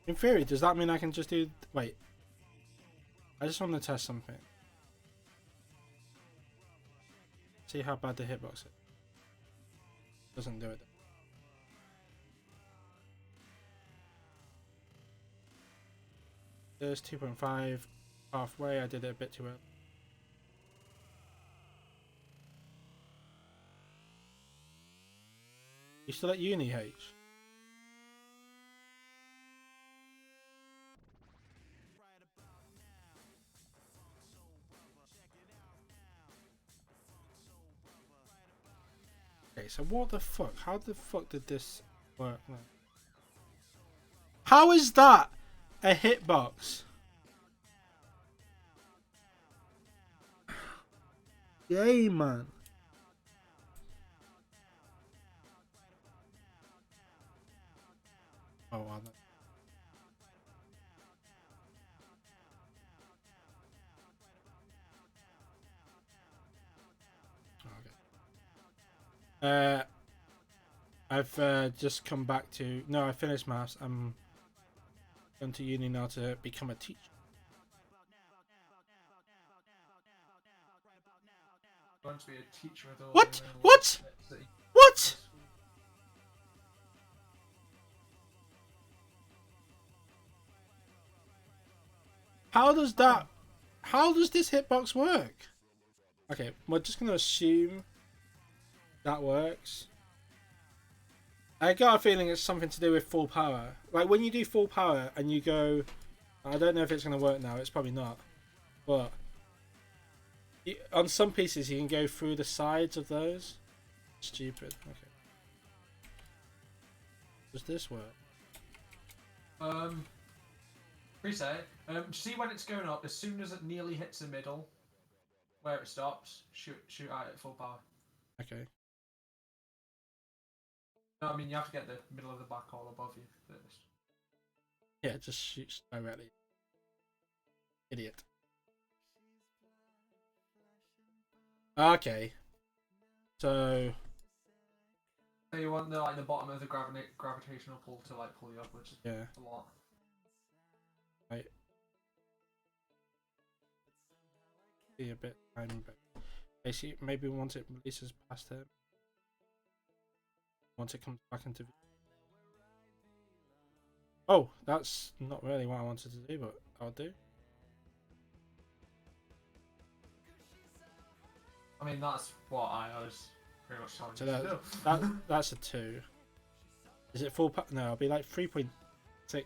In theory, does that mean I can just do... Wait. I just want to test something. See how bad the hitbox is. Doesn't do it. There's 2.5 halfway. I did it a bit too early. You still at uni, H? Okay, so what the fuck? How the fuck did this work now? How is that a hitbox? Yay, man. Oh, wow. Okay. I've just come back to... No, I finished maths. I'm going to uni now to become a teacher. Going to be a teacher with all What? the What? that you- What? How does that... How does this hitbox work? Okay, we're just going to assume that works. I got a feeling it's something to do with full power. Like when you do full power and you go... I don't know if it's going to work now. It's probably not. But... on some pieces you can go through the sides of those. Stupid. Okay. Does this work? Preset. See when it's going up, as soon as it nearly hits the middle, where it stops, shoot at it full power. Okay. No, I mean you have to get the middle of the back all above you first. Yeah, it just shoots directly. Idiot. Okay. So... So you want the bottom of the gravitational pull to pull you upwards. Yeah. A lot. Like, be a bit time, but basically maybe once it releases past it, once it comes back into view. Oh, that's not really what I wanted to do, but I'll do. I mean, that's what I was pretty much telling So you to do. that's a 2. Is it full? No, it'll be like 3.6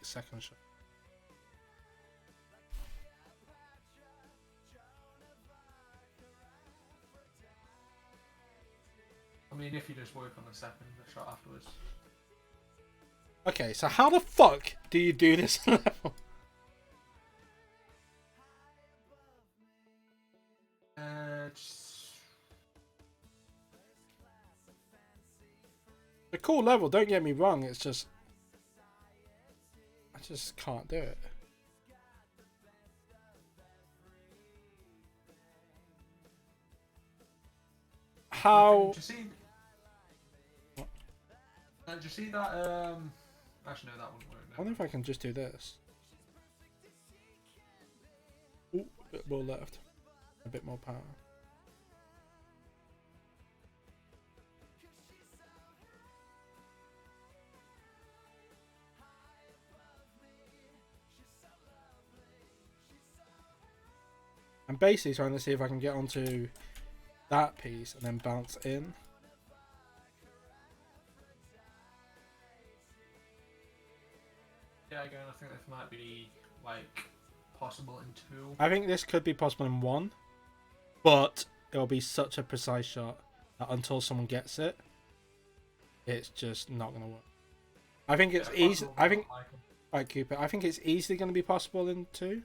seconds. I mean, if you just work on the second shot afterwards. Okay, so how the fuck do you do this level? Just... A cool level, don't get me wrong, it's just I just can't do it. How? Did you see? Did you see that? Actually, no, that wouldn't work. I wonder if I can just do this. Ooh, a bit more left. A bit more power. I'm basically trying to see if I can get onto that piece and then bounce in. Yeah, again, I think this might be like possible in 2. I think this could be possible in 1, but it'll be such a precise shot that until someone gets it, it's just not gonna work. I think it's easy. I think, right, Cooper. I think it's easily gonna be possible in 2.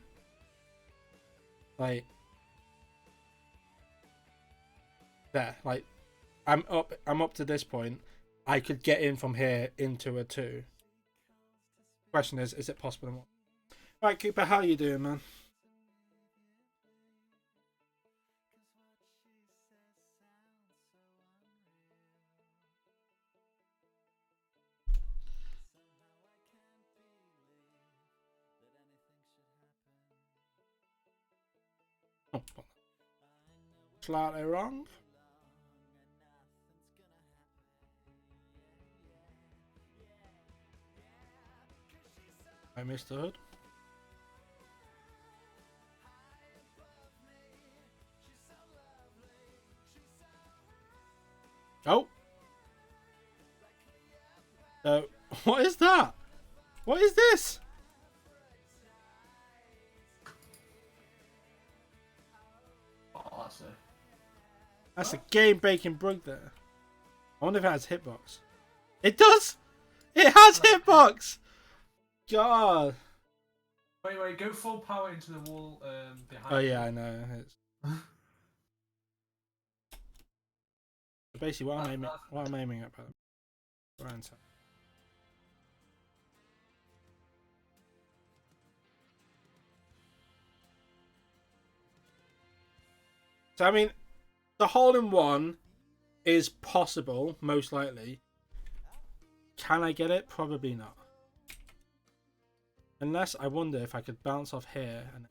Like there, like I'm up to this point. I could get in from here into a 2. Question is it possible in 1? Right, Cooper, how you doing, man? Oh, slightly wrong. I missed the hood. Oh. What is that? What is this? Oh, That's a game-breaking bug there. I wonder if it has hitbox. It does! It has hitbox! God. Wait, go full power into the wall behind. Oh yeah, I know. It's... Basically, what I'm aiming at, right inside. So I mean, the hole-in-one is possible, most likely. Can I get it? Probably not. Unless I wonder if I could bounce off here and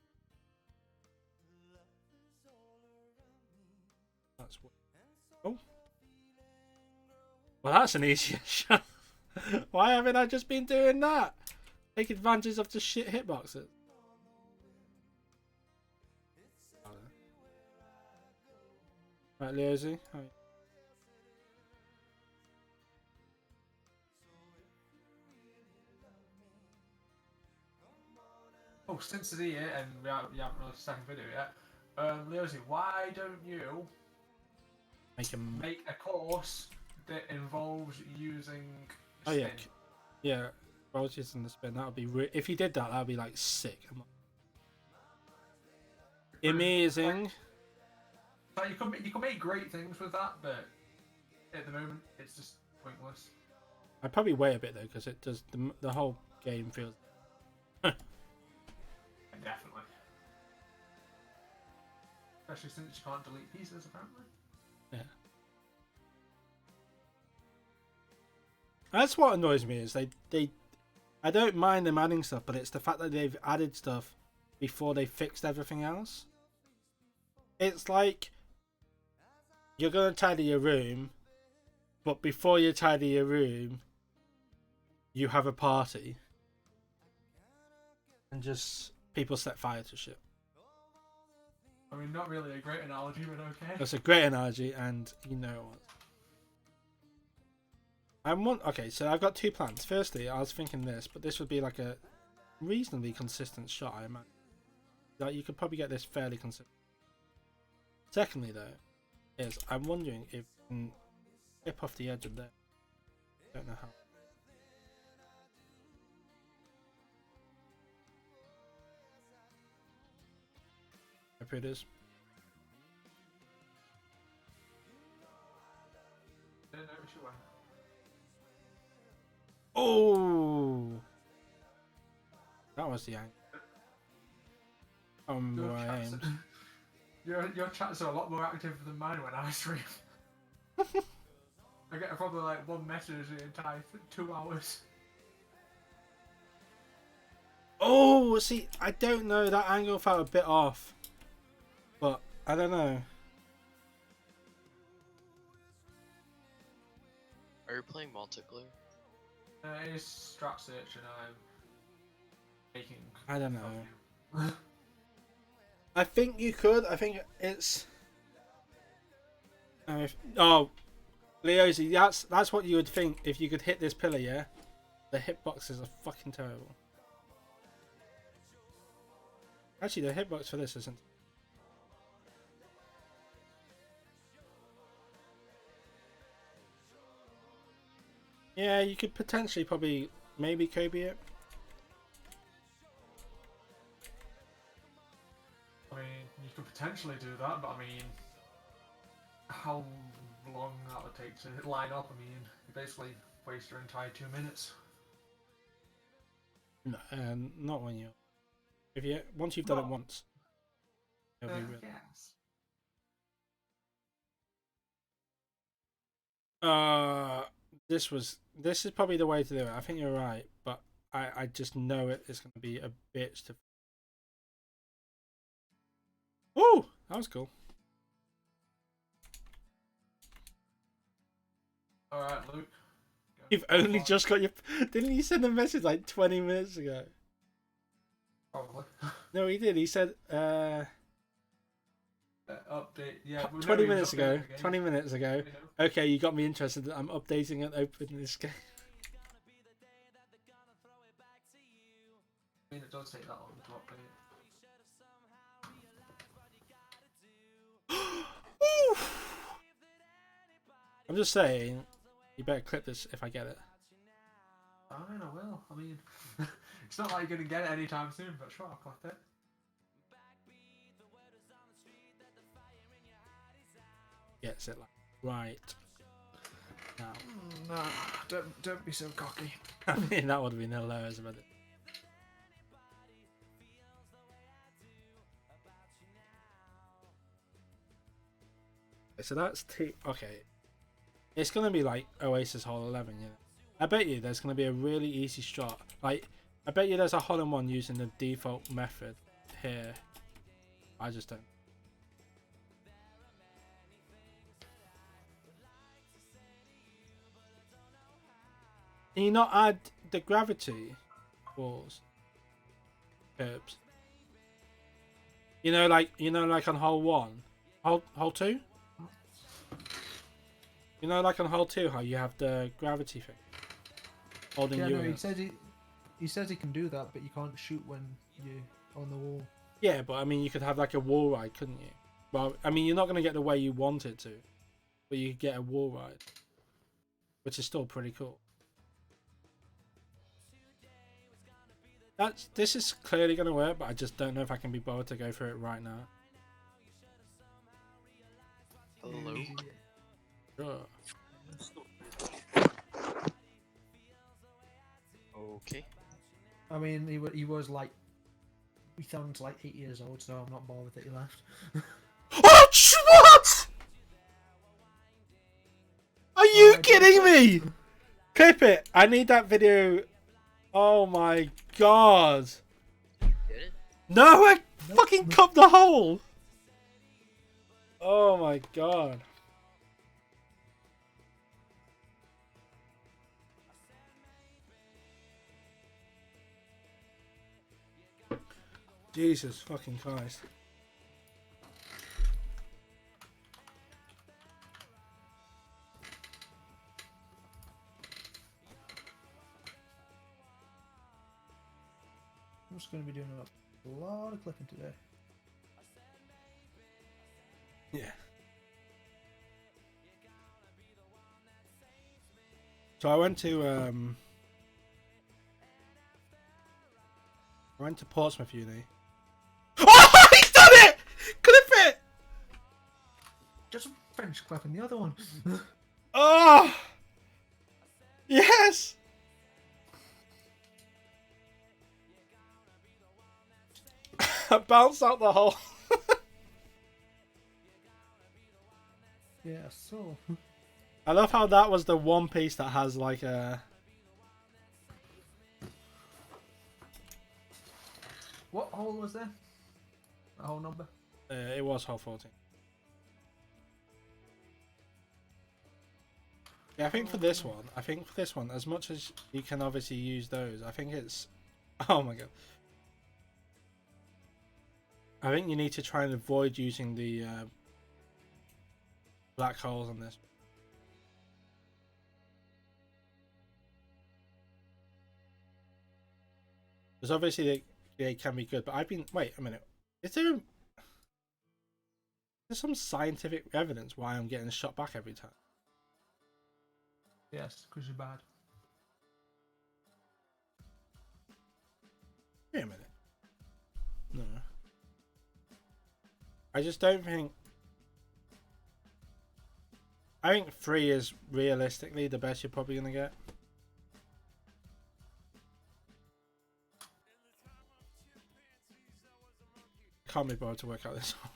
that's what. Oh. Well, that's an easier shot. Why haven't I just been doing that? Take advantage of the shit hitboxes. Right, Leozy. How are you? Oh, since it's here and we haven't released a second video yet, Leozy, why don't you make a course that involves using Oh spin? yeah, yeah. If I was using the spin, that would be. If you did that, that would be like sick. Amazing. So you can make great things with that, but at the moment it's just pointless. I'd probably wait a bit though, because it does the whole game feels. Definitely. Especially since you can't delete pieces, apparently. Yeah. That's what annoys me is they I don't mind them adding stuff, but it's the fact that they've added stuff before they fixed everything else. It's like you're gonna tidy your room, but before you tidy your room, you have a party. And just people set fire to shit. I mean, not really a great analogy, but okay. That's a great analogy, and you know what. Okay, so I've got two plans. Firstly, I was thinking this, but this would be like a reasonably consistent shot, I imagine. Like, you could probably get this fairly consistent. Secondly, though, is I'm wondering if you can dip off the edge of there. Don't know how. Hope it is. Didn't notice you went. Oh, that was the angle. Your Where I chats, aimed. your chats are a lot more active than mine when I stream. I get probably like one message the entire 2 hours. Oh, see, I don't know. That angle felt a bit off, but I don't know. Are you playing multiplayer? It is Strat Search and I'm making. I don't know. I think you could. I think it's. Oh, Leozy, that's what you would think if you could hit this pillar, yeah? The hitboxes are fucking terrible. Actually, the hitbox for this isn't. Yeah, you could potentially probably maybe Kobe it. I mean, you could potentially do that, but I mean, how long that would take to line up? I mean, you basically waste your entire 2 minutes. No, not when you. If you once you've done it Well, once. It'll be real. Yes. This is probably the way to do it. I think you're right, but I just know it is going to be a bitch to. Oh, that was cool. Alright, Luke. Go. You've only just got your. Didn't you send a message like 20 minutes ago? Probably. No, he did. He said Update, yeah. well, 20 no, minutes he's ago. updating the game, 20 minutes ago. you know. Okay, you got me interested that I'm updating and opening this game. I mean, it does take that long to update. I'm just saying, you better clip this if I get it. Fine, I will. I mean, it's not like you're gonna get it anytime soon, but sure, I'll clip it. Gets it like right now. Nah, don't be so cocky. I mean, that would have been hilarious about it. So that's okay. It's gonna be like Oasis Hole 11, you know. I bet you there's gonna be a really easy shot. Like, I bet you there's a hole in one using the default method here. I just don't. Can you not add the gravity walls? Curbs. You know, like on hole 1, hole 2. You know, like on hole 2, how you have the gravity thing holding Yeah, you no, in. he says he can do that, but you can't shoot when you're on the wall. Yeah, but I mean, you could have like a wall ride, couldn't you? Well, I mean, you're not going to get the way you want it to, but you could get a wall ride, which is still pretty cool. This is clearly going to work, but I just don't know if I can be bothered to go through it right now. Hello? Sure. Okay. I mean, he was like, he sounds like 8 years old, so I'm not bothered that he left. Oh, what? Are you I kidding me? Clip it. I need that video Oh my god. Did it? No, I fucking cupped the hole. Oh my god. Jesus fucking Christ. I'm just going to be doing a lot of clipping today. Yeah. So I went to Portsmouth Uni. Oh, he's done it! Clip it! Just French clipping the other one. Oh! Yes! I bounced out the hole. Yeah, so. I love how that was the one piece that has like a... What hole was there? A hole number? it was hole 14. Yeah, I think for this one, as much as you can obviously use those, I think it's... Oh my god. I think you need to try and avoid using the black holes on this. Because obviously they can be good, but I've been... Wait a minute. Is there some scientific evidence why I'm getting shot back every time? Yes, because you're bad. Wait a minute. No. I just don't think... I think 3 is realistically the best you're probably going to get. Can't be bothered to work out this one.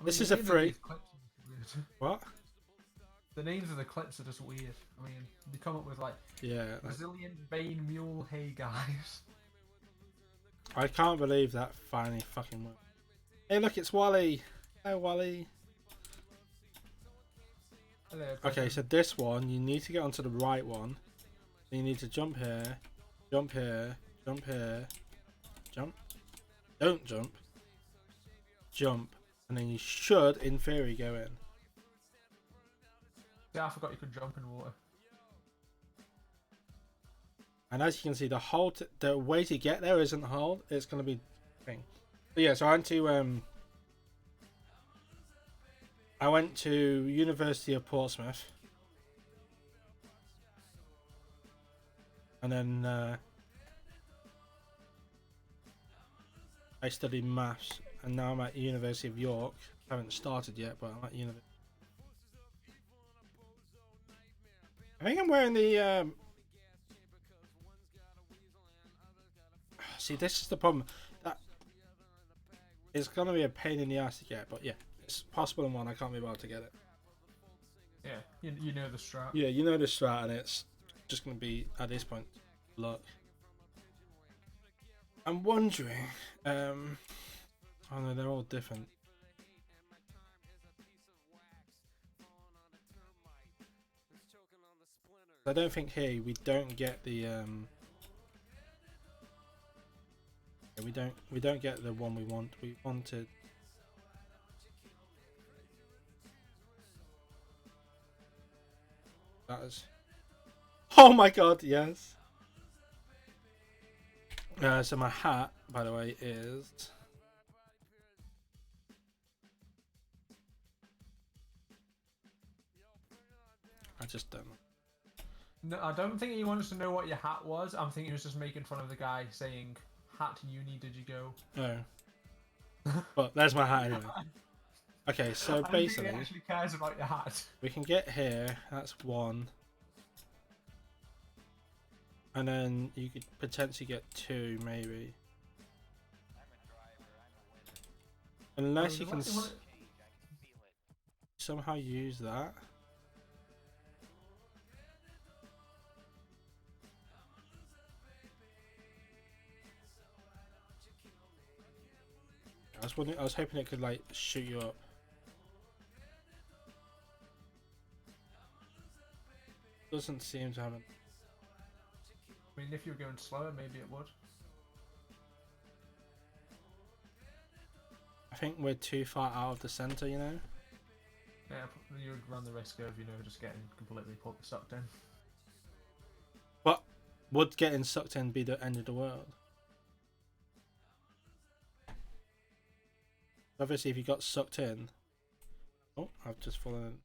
This is a free. What? The names of the clips are just weird. I mean, they come up with like Brazilian Bane Mule Hey guys. I can't believe that finally fucking worked. Hey, look, it's Wally. Hey, Wally. Hello, Okay, so this one, you need to get onto the right one. You need to jump here, jump here, jump here, jump. Don't jump. Jump. And then you should, in theory, go in. Yeah, I forgot you could jump in water. And as you can see, the way to get there isn't hold. It's going to be thing. But yeah, so I went to University of Portsmouth. And then I studied maths, and now I'm at University of York. I haven't started yet, but I'm at university. I think I'm wearing the See, this is the problem. That it's gonna be a pain in the ass to get, but yeah, it's possible in one. I can't be able to get it. Yeah, you know the strat. Yeah, you know the strat, and it's just gonna be at this point luck. I'm wondering. Oh no, they're all different. I don't think here we don't get the we don't get the one we want. We wanted. That is. Oh my god! Yes. So my hat, by the way, is. I just don't know. No, I don't think he wants to know what your hat was. I'm thinking he was just making fun of the guy saying, "Hat uni, did you go?" Oh. Well, there's my hat anyway. Okay, so I don't basically, think he actually cares about your hat. we can get here. That's one. And then you could potentially get 2, maybe. Unless you can somehow use that. was wondering, I was hoping it could like shoot you up. Doesn't seem to have it. I mean, if you were going slower, maybe it would. I think we're too far out of the center, you know. Yeah, you would run the risk of, you know, just getting completely sucked in. But would getting sucked in be the end of the world? Obviously, if you got sucked in. Oh, I've just fallen in.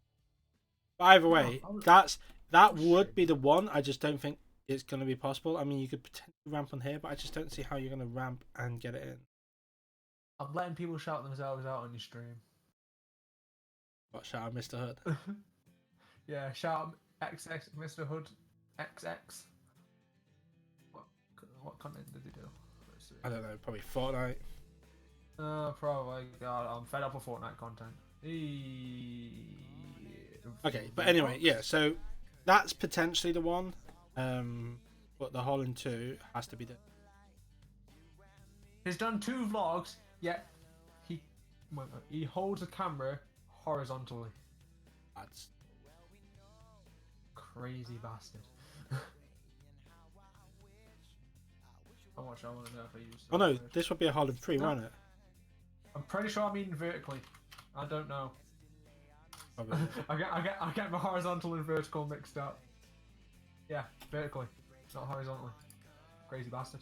But either way, that would be the one. I just don't think it's going to be possible. I mean, you could potentially ramp on here, but I just don't see how you're going to ramp and get it in. I'm letting people shout themselves out on your stream. What, shout out Mr. Hood? Yeah, shout out XX, Mr. Hood, XX. What content did he do? Let's see. I don't know, probably Fortnite. Probably. God, I'm fed up with Fortnite content. Okay, but anyway, yeah, so that's potentially the one. But the Holland 2 has to be the. He's done 2 vlogs, yet he holds the camera horizontally. That's Crazy bastard. How much I want to know if I use. Oh no, this would be a Holland 3, won't it? I'm pretty sure I mean vertically. I don't know. Probably. I get my horizontal and vertical mixed up. Yeah, vertically, not horizontally. Crazy bastard.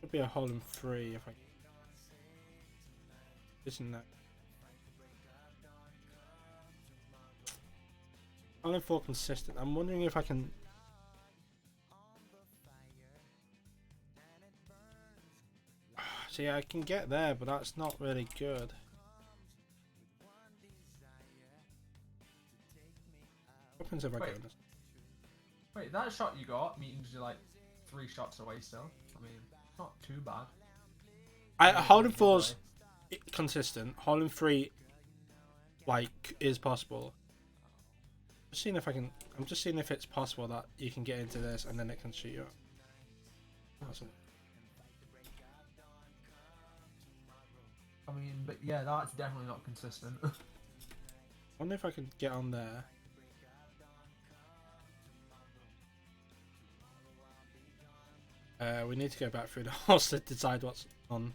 Would be a Holland 3 if I. Isn't that? Holland 4 consistent. I'm wondering if I can. See, I can get there, but that's not really good. What happens if I go in this? Wait, that shot you got means you're like 3 shots away still. I mean, it's not too bad. Holland 4's consistent. Holland 3, like, is possible. Just seeing if I can. I'm just seeing if it's possible that you can get into this and then it can shoot you up. Awesome. I mean, but yeah, that's definitely not consistent. I wonder if I can get on there. We need to go back through the horse to decide what's on.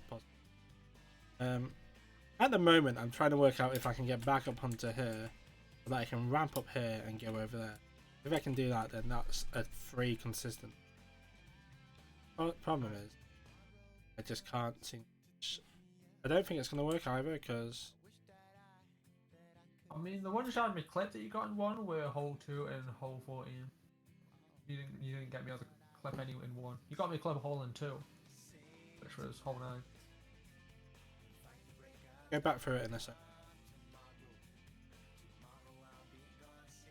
At the moment, I'm trying to work out if I can get back up onto here, so that I can ramp up here and go over there. If I can do that, then that's a 3 consistent. Problem is, I just can't seem. I don't think it's going to work either because. I mean, the one shot me clip that you got in 1 were hole 2 and hole 14. You didn't get me other clip any in 1. You got me a clip hole in 2, which was hole 9. Go back through it in a sec.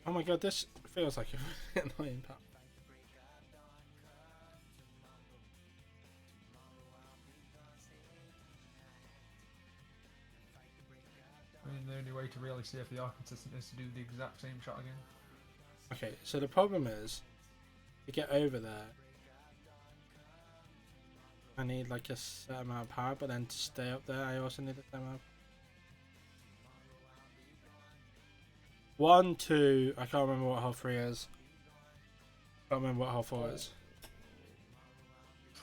Oh my god, this feels like a really annoying part. I mean, the only way to really see if they are consistent is to do the exact same shot again. Okay, so the problem is, to get over there, I need like a set amount of power, but then to stay up there, I also need a set amount of. 1, 2, I can't remember what hole 3 is. Can't remember what hole 4 is.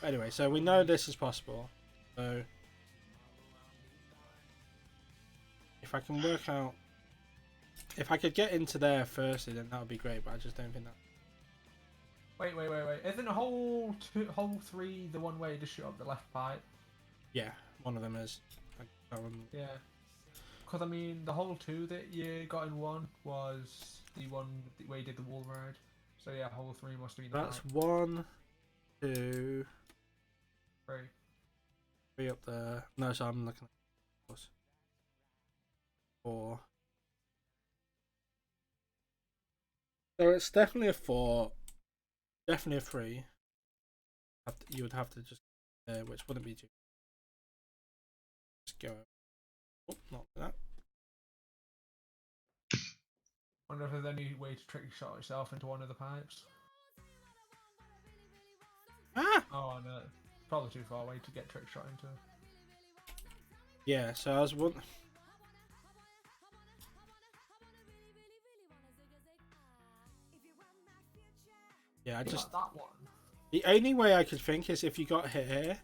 Anyway, so we know this is possible. So if I can work out, if I could get into there firstly, then that would be great. But I just don't think that. Wait. Isn't hole 3 the one where you just shoot up the left pipe? Yeah, one of them is. I can't remember. Yeah. Because I mean, the hole 2 that you got in 1 was the one where you did the wall ride. So yeah, hole 3 must have been the That's pipe. 1, 2, 3. 3 up there. No, so I'm looking at 4. So it's definitely a 4. Definitely a 3. You would have to just, which wouldn't be too. Just go. Oh, not that. Wonder if there's any way to trick shot yourself into one of the pipes. Ah! Oh no, probably too far away to get trick shot into. Yeah, so I was one. Yeah, I Be just like that one. the only way I could think is if you got hit here,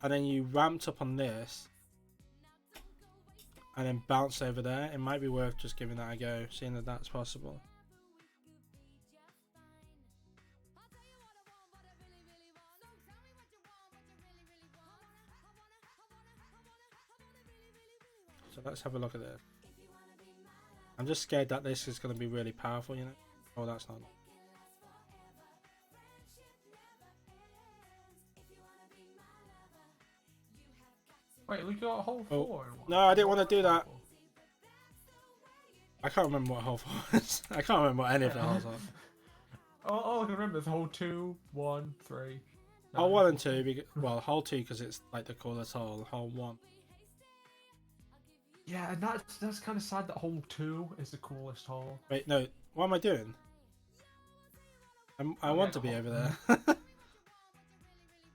and then you ramped up on this, and then bounced over there. It might be worth just giving that a go, seeing that that's possible. So let's have a look at this. I'm just scared that this is going to be really powerful, you know? Oh, that's not. Wait, we got a whole Oh, 4 in one. no, I didn't want to do that. I can't remember what hole 4 is. I can't remember what any of the holes are. All I can remember is hole 2, 1, 3. Hole 1 and 2, well, hole 2 because it's like the coolest hole. Hole 1. Yeah, and that's kind of sad that hole 2 is the coolest hole. Wait, no, what am I doing? I Oh, want yeah, to be the over there.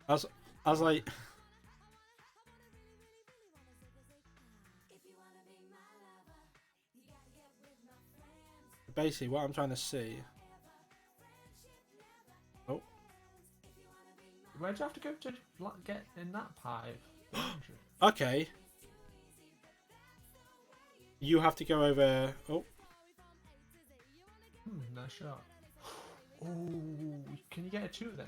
I was like, basically what I'm trying to see. Oh, Where'd you have to go to get in that pipe? okay. You have to go over. Oh, Nice shot. Oh, can you get a 2 then?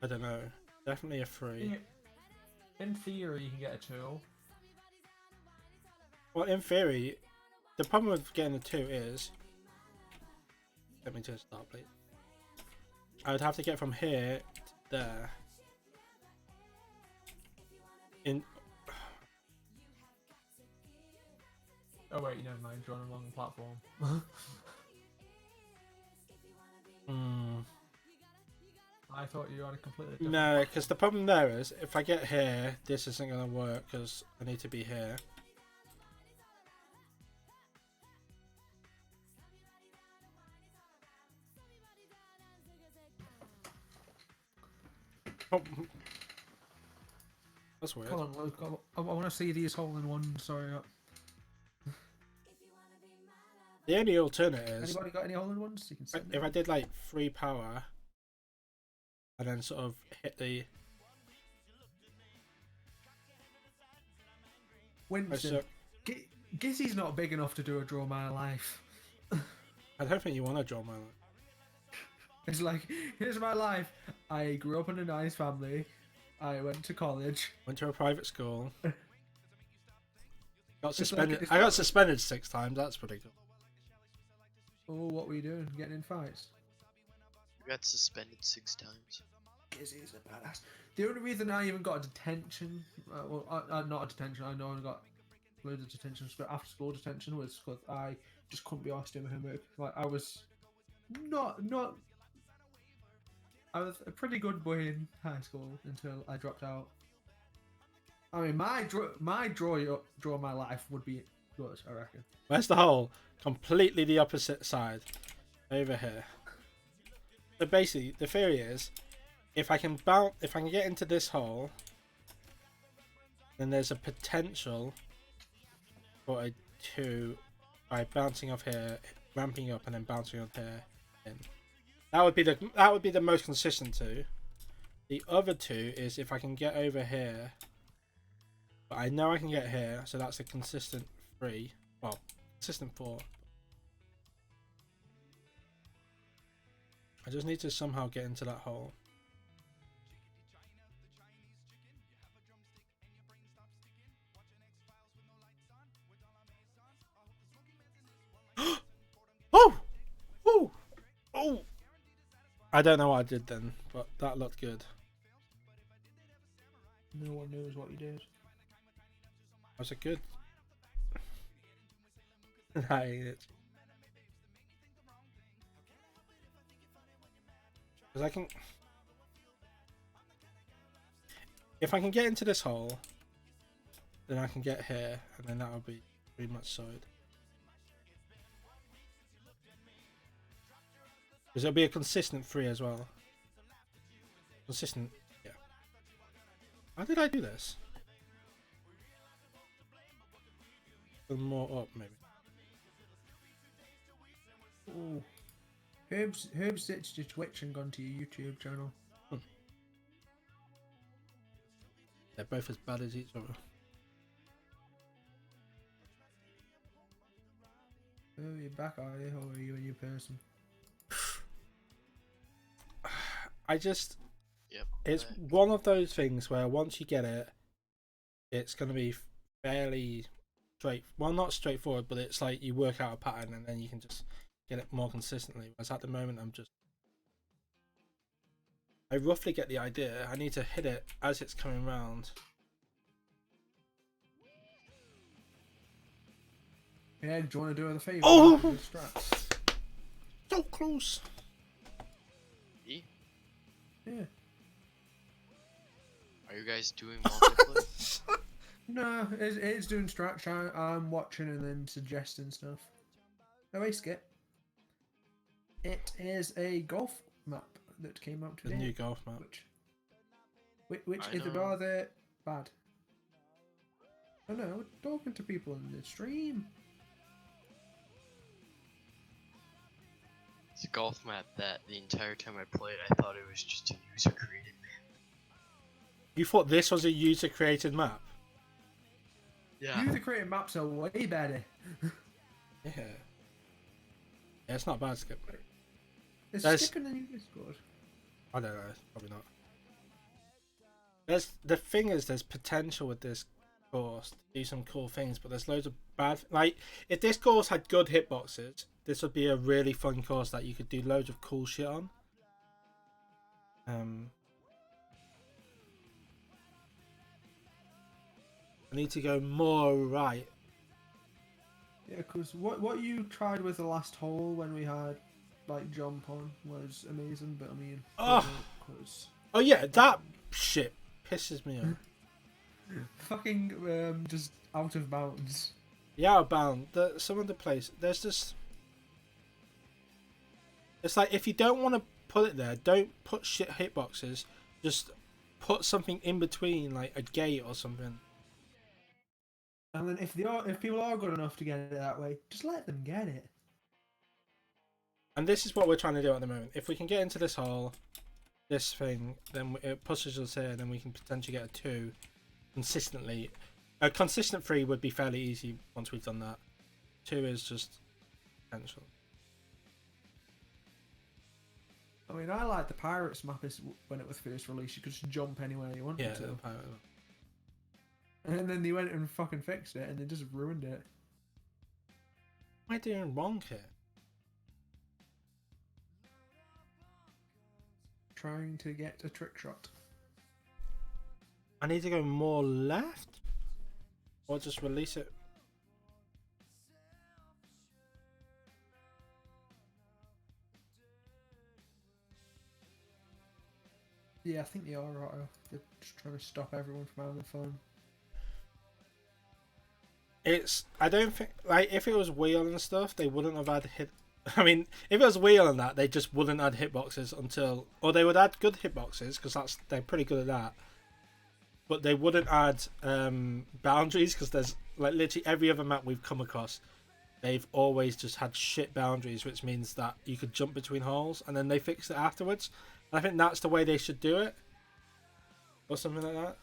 I don't know. Definitely a 3. Yeah. In theory, you can get a 2. Well, in theory, the problem with getting a 2 is. Let me just start, please. I would have to get from here to there. In. Oh wait, never mind. You're on a long platform. I thought you were on a completely different. No, because the problem there is, if I get here, this isn't going to work because I need to be here. Oh. That's weird. Come on, Luke. I want to see these hole in one. Sorry. The only alternate is Anybody got any hole in ones? You can send if them. I did like 3 power and then sort of hit the. Winston, Gizzy's not big enough to do a draw my life. I don't think you want to draw my life. It's like, here's my life. I grew up in a nice family. I went to college. Went to a private school. Got It's suspended. it's I got not- suspended 6 times. That's pretty cool. Oh, what were you doing? Getting in fights? I got suspended 6 times. Gizzy's a badass. The only reason I even got a detention, not a detention, I know I got loads of detentions, but after school detention was because I just couldn't be asked to do my homework. Like, I was not. I was a pretty good boy in high school until I dropped out. I mean, my draw my life would be good, I reckon. Where's the hole? Completely the opposite side. Over here. So basically, the theory is, if I can get into this hole, then there's a potential for a 2 by bouncing off here, ramping up, and then bouncing off here. In. That would be the most consistent 2. The other 2 is if I can get over here, but I know I can get here, so that's a consistent 3. Well, consistent 4. I just need to somehow get into that hole. Oh! Oh! Oh! I don't know what I did then, but that looked good. No one knows what you did. Was it good? I hate it. Because I can... If I can get into this hole, then I can get here, and then that will be pretty much solid. Because it'll be a consistent 3 as well. Consistent, yeah. How did I do this? them more up, maybe. Oh, Herb's ditched your Twitch and gone to your YouTube channel. They're both as bad as each other. Oh, you're back, are you? Or are you a new person? I just, Yep. it's back. one of those things where once you get it, it's going to be fairly not straightforward, but it's like you work out a pattern and then you can just get it more consistently. Whereas at the moment, I roughly get the idea. I need to hit it as it's coming round. Yeah, do you want to do us a favour? Oh! With the strats? So close. E? Yeah. Are you guys doing multiplayer? No, it's doing strats. I'm watching and then suggesting stuff. Oh, hey, Skip. It is a golf map that came out The today. new golf map. Which I is know. rather bad. Oh no, we're talking to people in the stream. It's a golf map that the entire time I played, I thought it was just a user created map. You thought this was a user created map? Yeah. User created maps are way better. Yeah. Yeah, it's not bad, Skip. Is There's- Skip in the new Discord? I don't know, probably not. The thing is, there's potential with this course to do some cool things, but there's loads of bad. Like, if this course had good hitboxes, this would be a really fun course that you could do loads of cool shit on. I need to go more right. Yeah, because what you tried with the last hole when we had like jump on was amazing, but I mean, Oh. because Oh yeah, that shit pisses me off. fucking just out of bounds. Yeah, bound. Some of the place, there's just. It's like if you don't want to put it there, don't put shit hitboxes. Just put something in between, like a gate or something. And then if people are good enough to get it that way, just let them get it. And this is what we're trying to do at the moment. If we can get into this hole, this thing, then it pushes us here, and then we can potentially get a 2 consistently. A consistent 3 would be fairly easy once we've done that. 2 is just potential. I mean, I like the Pirates map when it was first released. You could just jump anywhere you wanted Yeah, to. the pirate. And then they went and fucking fixed it, and they just ruined it. What am I doing wrong here? Trying to get a trick shot. I need to go more left? Or just release it? Yeah, I think they are right. They're just trying to stop everyone from having fun. I don't think, like, if it was wheel and stuff, they wouldn't have had hit. I mean, if it was wheel and that, they just wouldn't add hitboxes until, or they would add good hitboxes because they're pretty good at that. But they wouldn't add boundaries because there's like literally every other map we've come across, they've always just had shit boundaries, which means that you could jump between holes, and then they fix it afterwards. And I think that's the way they should do it, or something like that.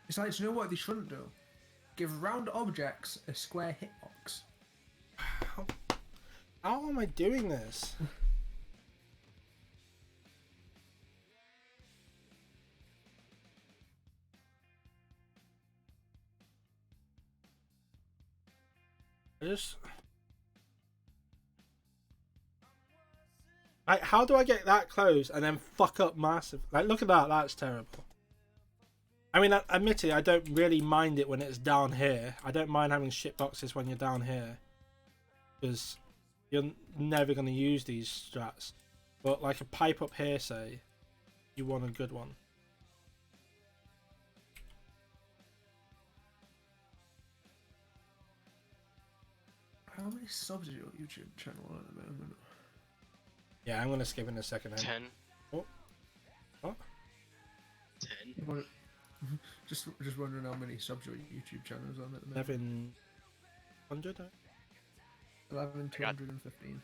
It's like, do you know what they shouldn't do? Give round objects a square hitbox. How am I doing this? Like, how do I get that close and then fuck up massive? Like, look at that. That's terrible. I mean, admittedly, I don't really mind it when it's down here. I don't mind having shit boxes when you're down here, because you're never going to use these strats. But like a pipe up here, say, you want a good one. How many subs is your YouTube channel on at the moment? Yeah, I'm going to skip in a second. 10. Oh. What? 10. Just wondering how many subs your YouTube channel is on at the moment. 11. 100? 11, 215.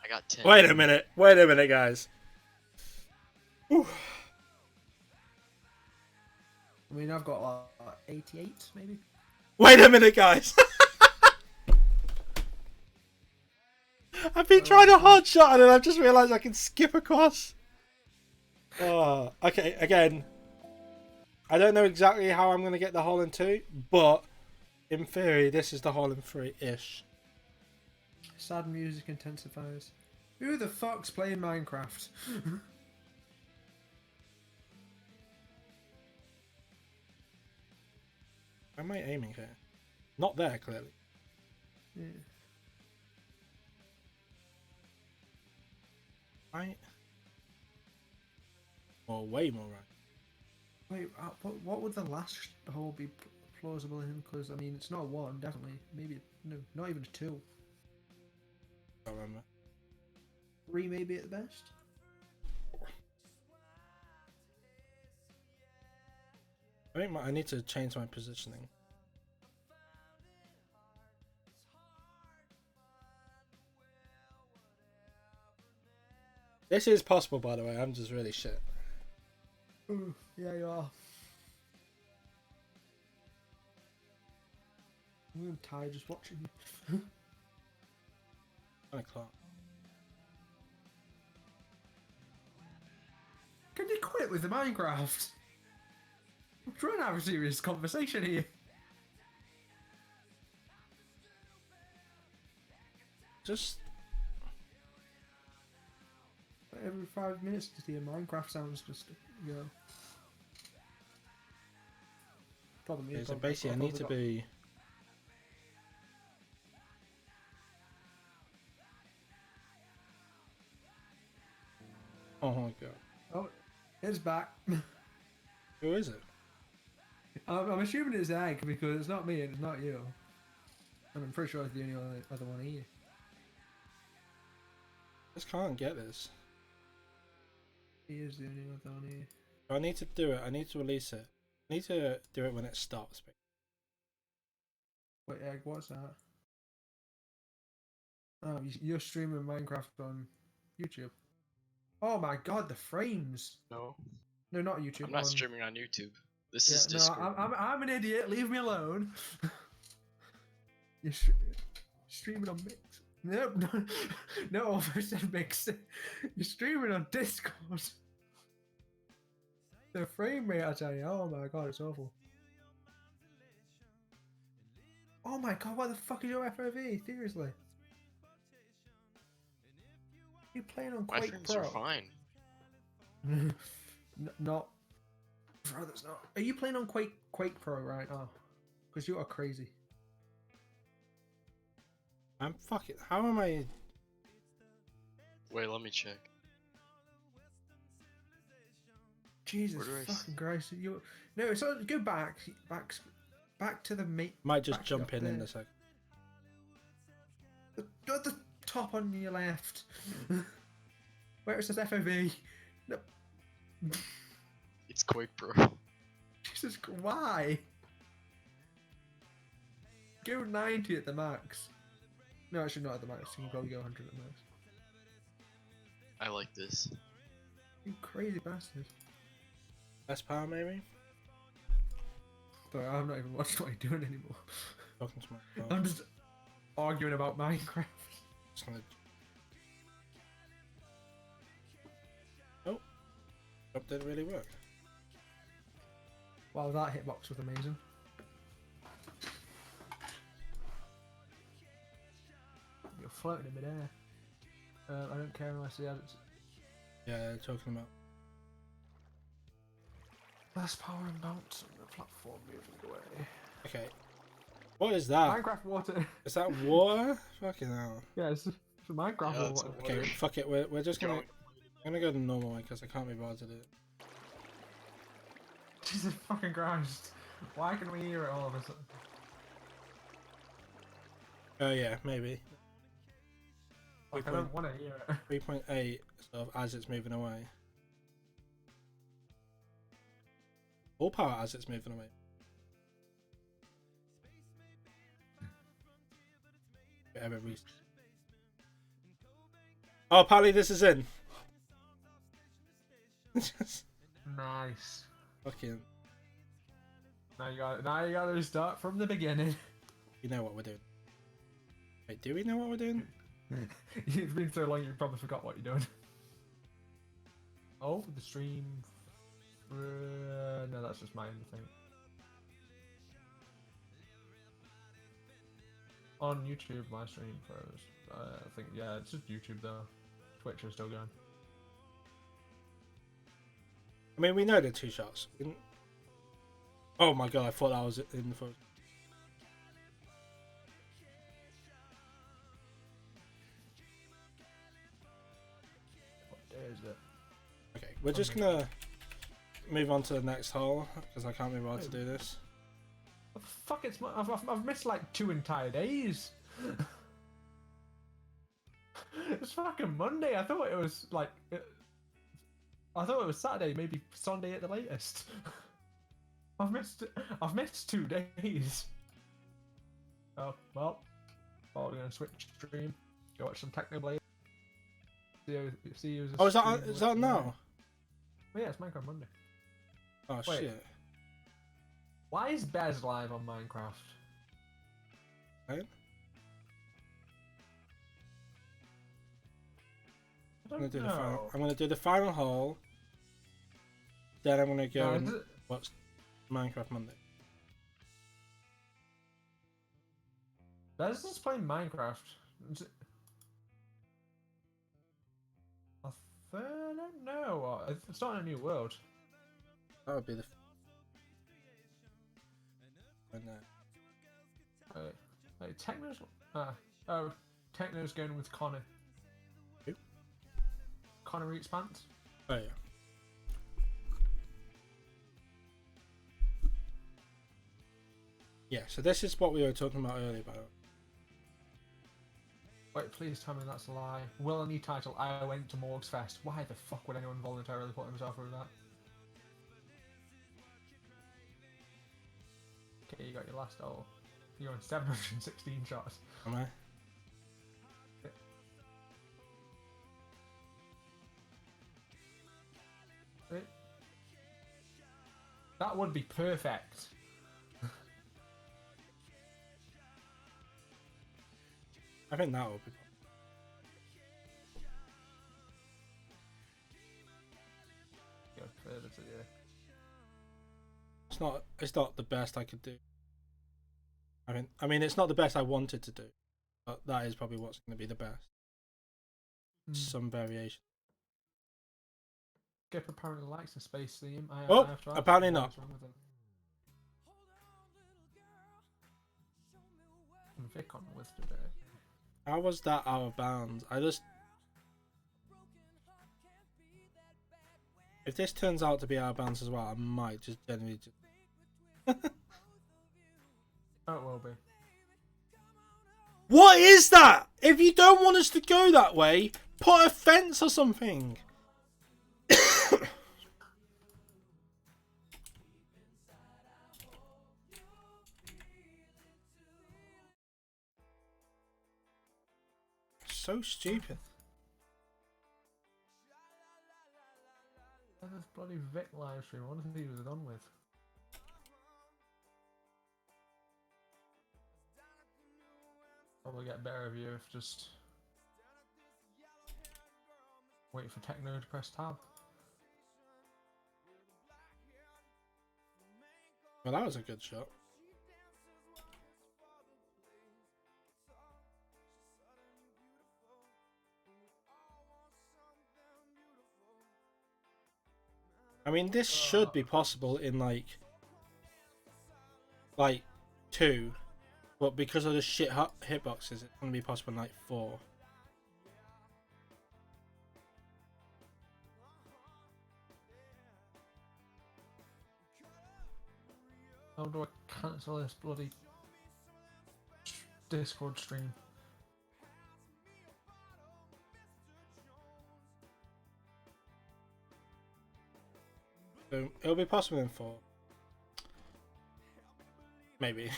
I got 10. Wait a minute, guys. Whew. I mean, I've got like 88, maybe. Wait a minute, guys. I've been trying to hard shot and then I've just realised I can skip across. Oh, okay, again. I don't know exactly how I'm going to get the hole in 2, but in theory, this is the hole in 3-ish. Sad music intensifiers. Who the fuck's playing Minecraft? Where am I aiming here? Not there, clearly. Yeah. Right? Or way more right. Wait, what would the last hole be plausible in? Because, I mean, it's not a 1, definitely. Maybe, no, not even a 2. I don't remember. 3 maybe at the best? I think I need to change my positioning. This is possible, by the way. I'm just really shit. Ooh, yeah, you are. I'm tired just watching you. 9 o'clock. Can you quit with the Minecraft? I'm trying to have a serious conversation here. Just Every 5 minutes to hear Minecraft sounds just, you know. Probably. okay, so basically, I need to be. Oh my god. Oh, it's back. Who is it? I'm assuming it's Egg because it's not me and it's not you. And I'm pretty sure it's the only other one here. Just can't get this. He is the only other one here. I need to do it. I need to release it. I need to do it when it stops. Wait, Egg, what's that? Oh, you're streaming Minecraft on YouTube. Oh my god, the frames! No, No, not YouTube. I'm not on... streaming on YouTube. This Yeah, is no, Discord. I'm an idiot. Leave me alone. You're streaming on Mix. No, no, no. I said Mix. You're streaming on Discord. The frame rate, I tell you. Oh my god, it's awful. Oh my god, what the fuck is your FOV? Seriously. You playing on My Quake frames Pro? are fine. Not. Bro, that's not. Are you playing on Quake Pro right now? Because you are crazy. I'm fucking. How am I? Wait, let me check. Jesus Where do I fucking Christ! You no. So go back to the mate. Might just back jump up in there. a sec. At the top on your left. Where it says FOV. No. It's Quake Pro. Jesus, why? Go 90 at the max. No, actually not at the max. You can probably go 100 at the max. I like this. You crazy bastard. Less power, maybe. But I'm not even watching what you're doing anymore. Talking to my phone. I'm just arguing about Minecraft. Just gonna... Oh, that didn't really work. Wow, that hitbox was amazing. You're floating in midair. I don't care unless he has it. Yeah, talking about. Less power and bounce on the platform moving away. Okay. What is that? Minecraft water. Is that water? Fucking hell. Yeah, it's Minecraft Yeah, it's water. a Okay, water. fuck it. We're just gonna. Go. I'm gonna go the normal way because I can't be bothered to do it. Jesus fucking Christ. Why can we hear it all of a sudden? Oh yeah, maybe. Like, I don't want to hear it. 3.8 sort of as it's moving away. Full power as it's moving away. it ever Oh, apparently this is in. Just Nice. fucking. Now you got to start from the beginning. You know what we're doing. Wait, do we know what we're doing? It's been so long you probably forgot what you're doing. Oh, the stream. No, that's just mine, I think. On YouTube, my stream froze. I think, yeah, it's just YouTube though. Twitch is still going. I mean, we know the 2 shots. Oh my god, I thought that was in for. What day is it? Okay, we're just gonna move on to the next hole because I can't remember how to do this. Oh, fuck, I've missed like 2 entire days. It's fucking Monday. I thought it was like. I thought it was Saturday, maybe Sunday at the latest. I've missed 2 days. Oh well. Oh, we're gonna switch stream. Go watch some Technoblade. See who's. Oh, is that now? Oh, yeah, it's Minecraft Monday. Oh Wait. shit. Why is Bez live on Minecraft? Right? I I'm gonna don't do the know. final. I'm gonna do the final hole. Then I'm gonna go No, and is it- watch Minecraft Monday. Bez is playing Minecraft. Is it- I don't know. It's starting a new world. That would be the. And, Wait, Techno's. Oh, Techno's going with Connor. Who? Connor Eats Pants. oh yeah. Yeah, so this is what we were talking about earlier about. Wait, please tell me that's a lie. Will any title? I went to Morgs Fest. Why the fuck would anyone voluntarily put himself through that? Okay, you got your last hole. You're on 716 shots. Am I? Wait. That would be perfect. I think that would be. Go further to the. It's not the best I could do. I mean, it's not the best I wanted to do, but that is probably what's going to be the best. Some variation. Skip apparently likes the space theme. Oh, I have to ask apparently him not. what's wrong with him. And Vic on with today. How was that out of bounds? If this turns out to be out of bounds as well, I might just generally just. Oh, it will be. What is that? If you don't want us to go that way, put a fence or something. So stupid. This bloody Vic live stream. What did he was done with? Probably get better of you if just wait for Techno to press tab. Well, that was a good shot. I mean, this should be possible in like 2, but because of the shit hitboxes, it's gonna be possible in like 4. How do I cancel this bloody Discord stream? So it'll be possible in 4. Maybe.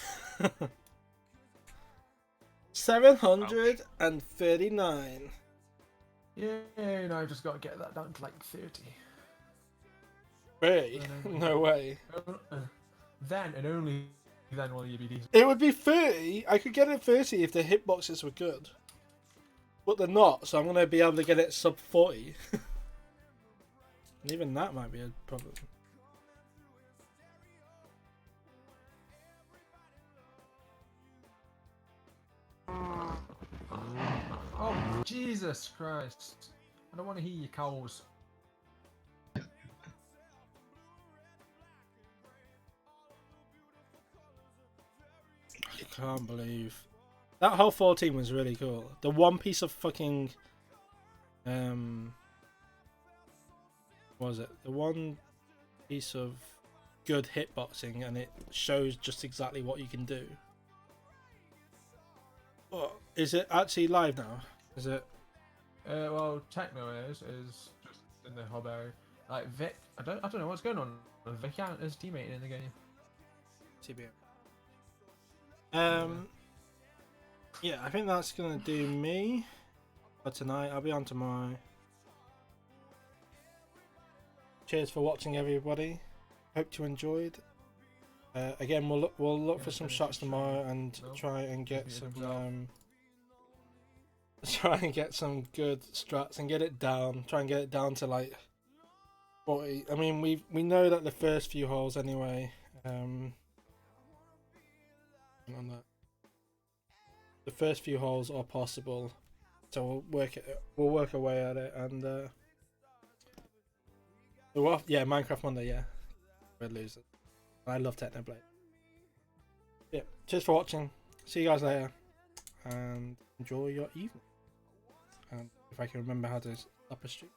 739. Yeah, no, I just got to get that down to like 30. Really? No way. Then and only then will you be decent. It would be 30. I could get it 30 if the hitboxes were good. But they're not, so I'm going to be able to get it sub 40. Even that might be a problem. Oh, Jesus Christ. I don't want to hear your cows. I can't believe. That whole 14 was really cool. The one piece of fucking... what was it? The one piece of good hitboxing, and it shows just exactly what you can do. What? Is it actually live now? Is it? Well, Techno is just in the hub area. Like Vic, I don't know what's going on. Vic is teammating in the game. TBM. Yeah, I think that's gonna do me for tonight. I'll be on tomorrow. Cheers for watching, everybody. Hope you enjoyed. Again, we'll look for some shots tomorrow and try and get some try and get some good strats and get it down. Try and get it down to like 40. I mean, we know that the first few holes anyway. On that, the first few holes are possible, so we'll work away at it. And yeah, Minecraft Monday, yeah, Red Losers. I love Technoblade. Yeah, cheers for watching. See you guys later, and enjoy your evening. And if I can remember how to stop a stream.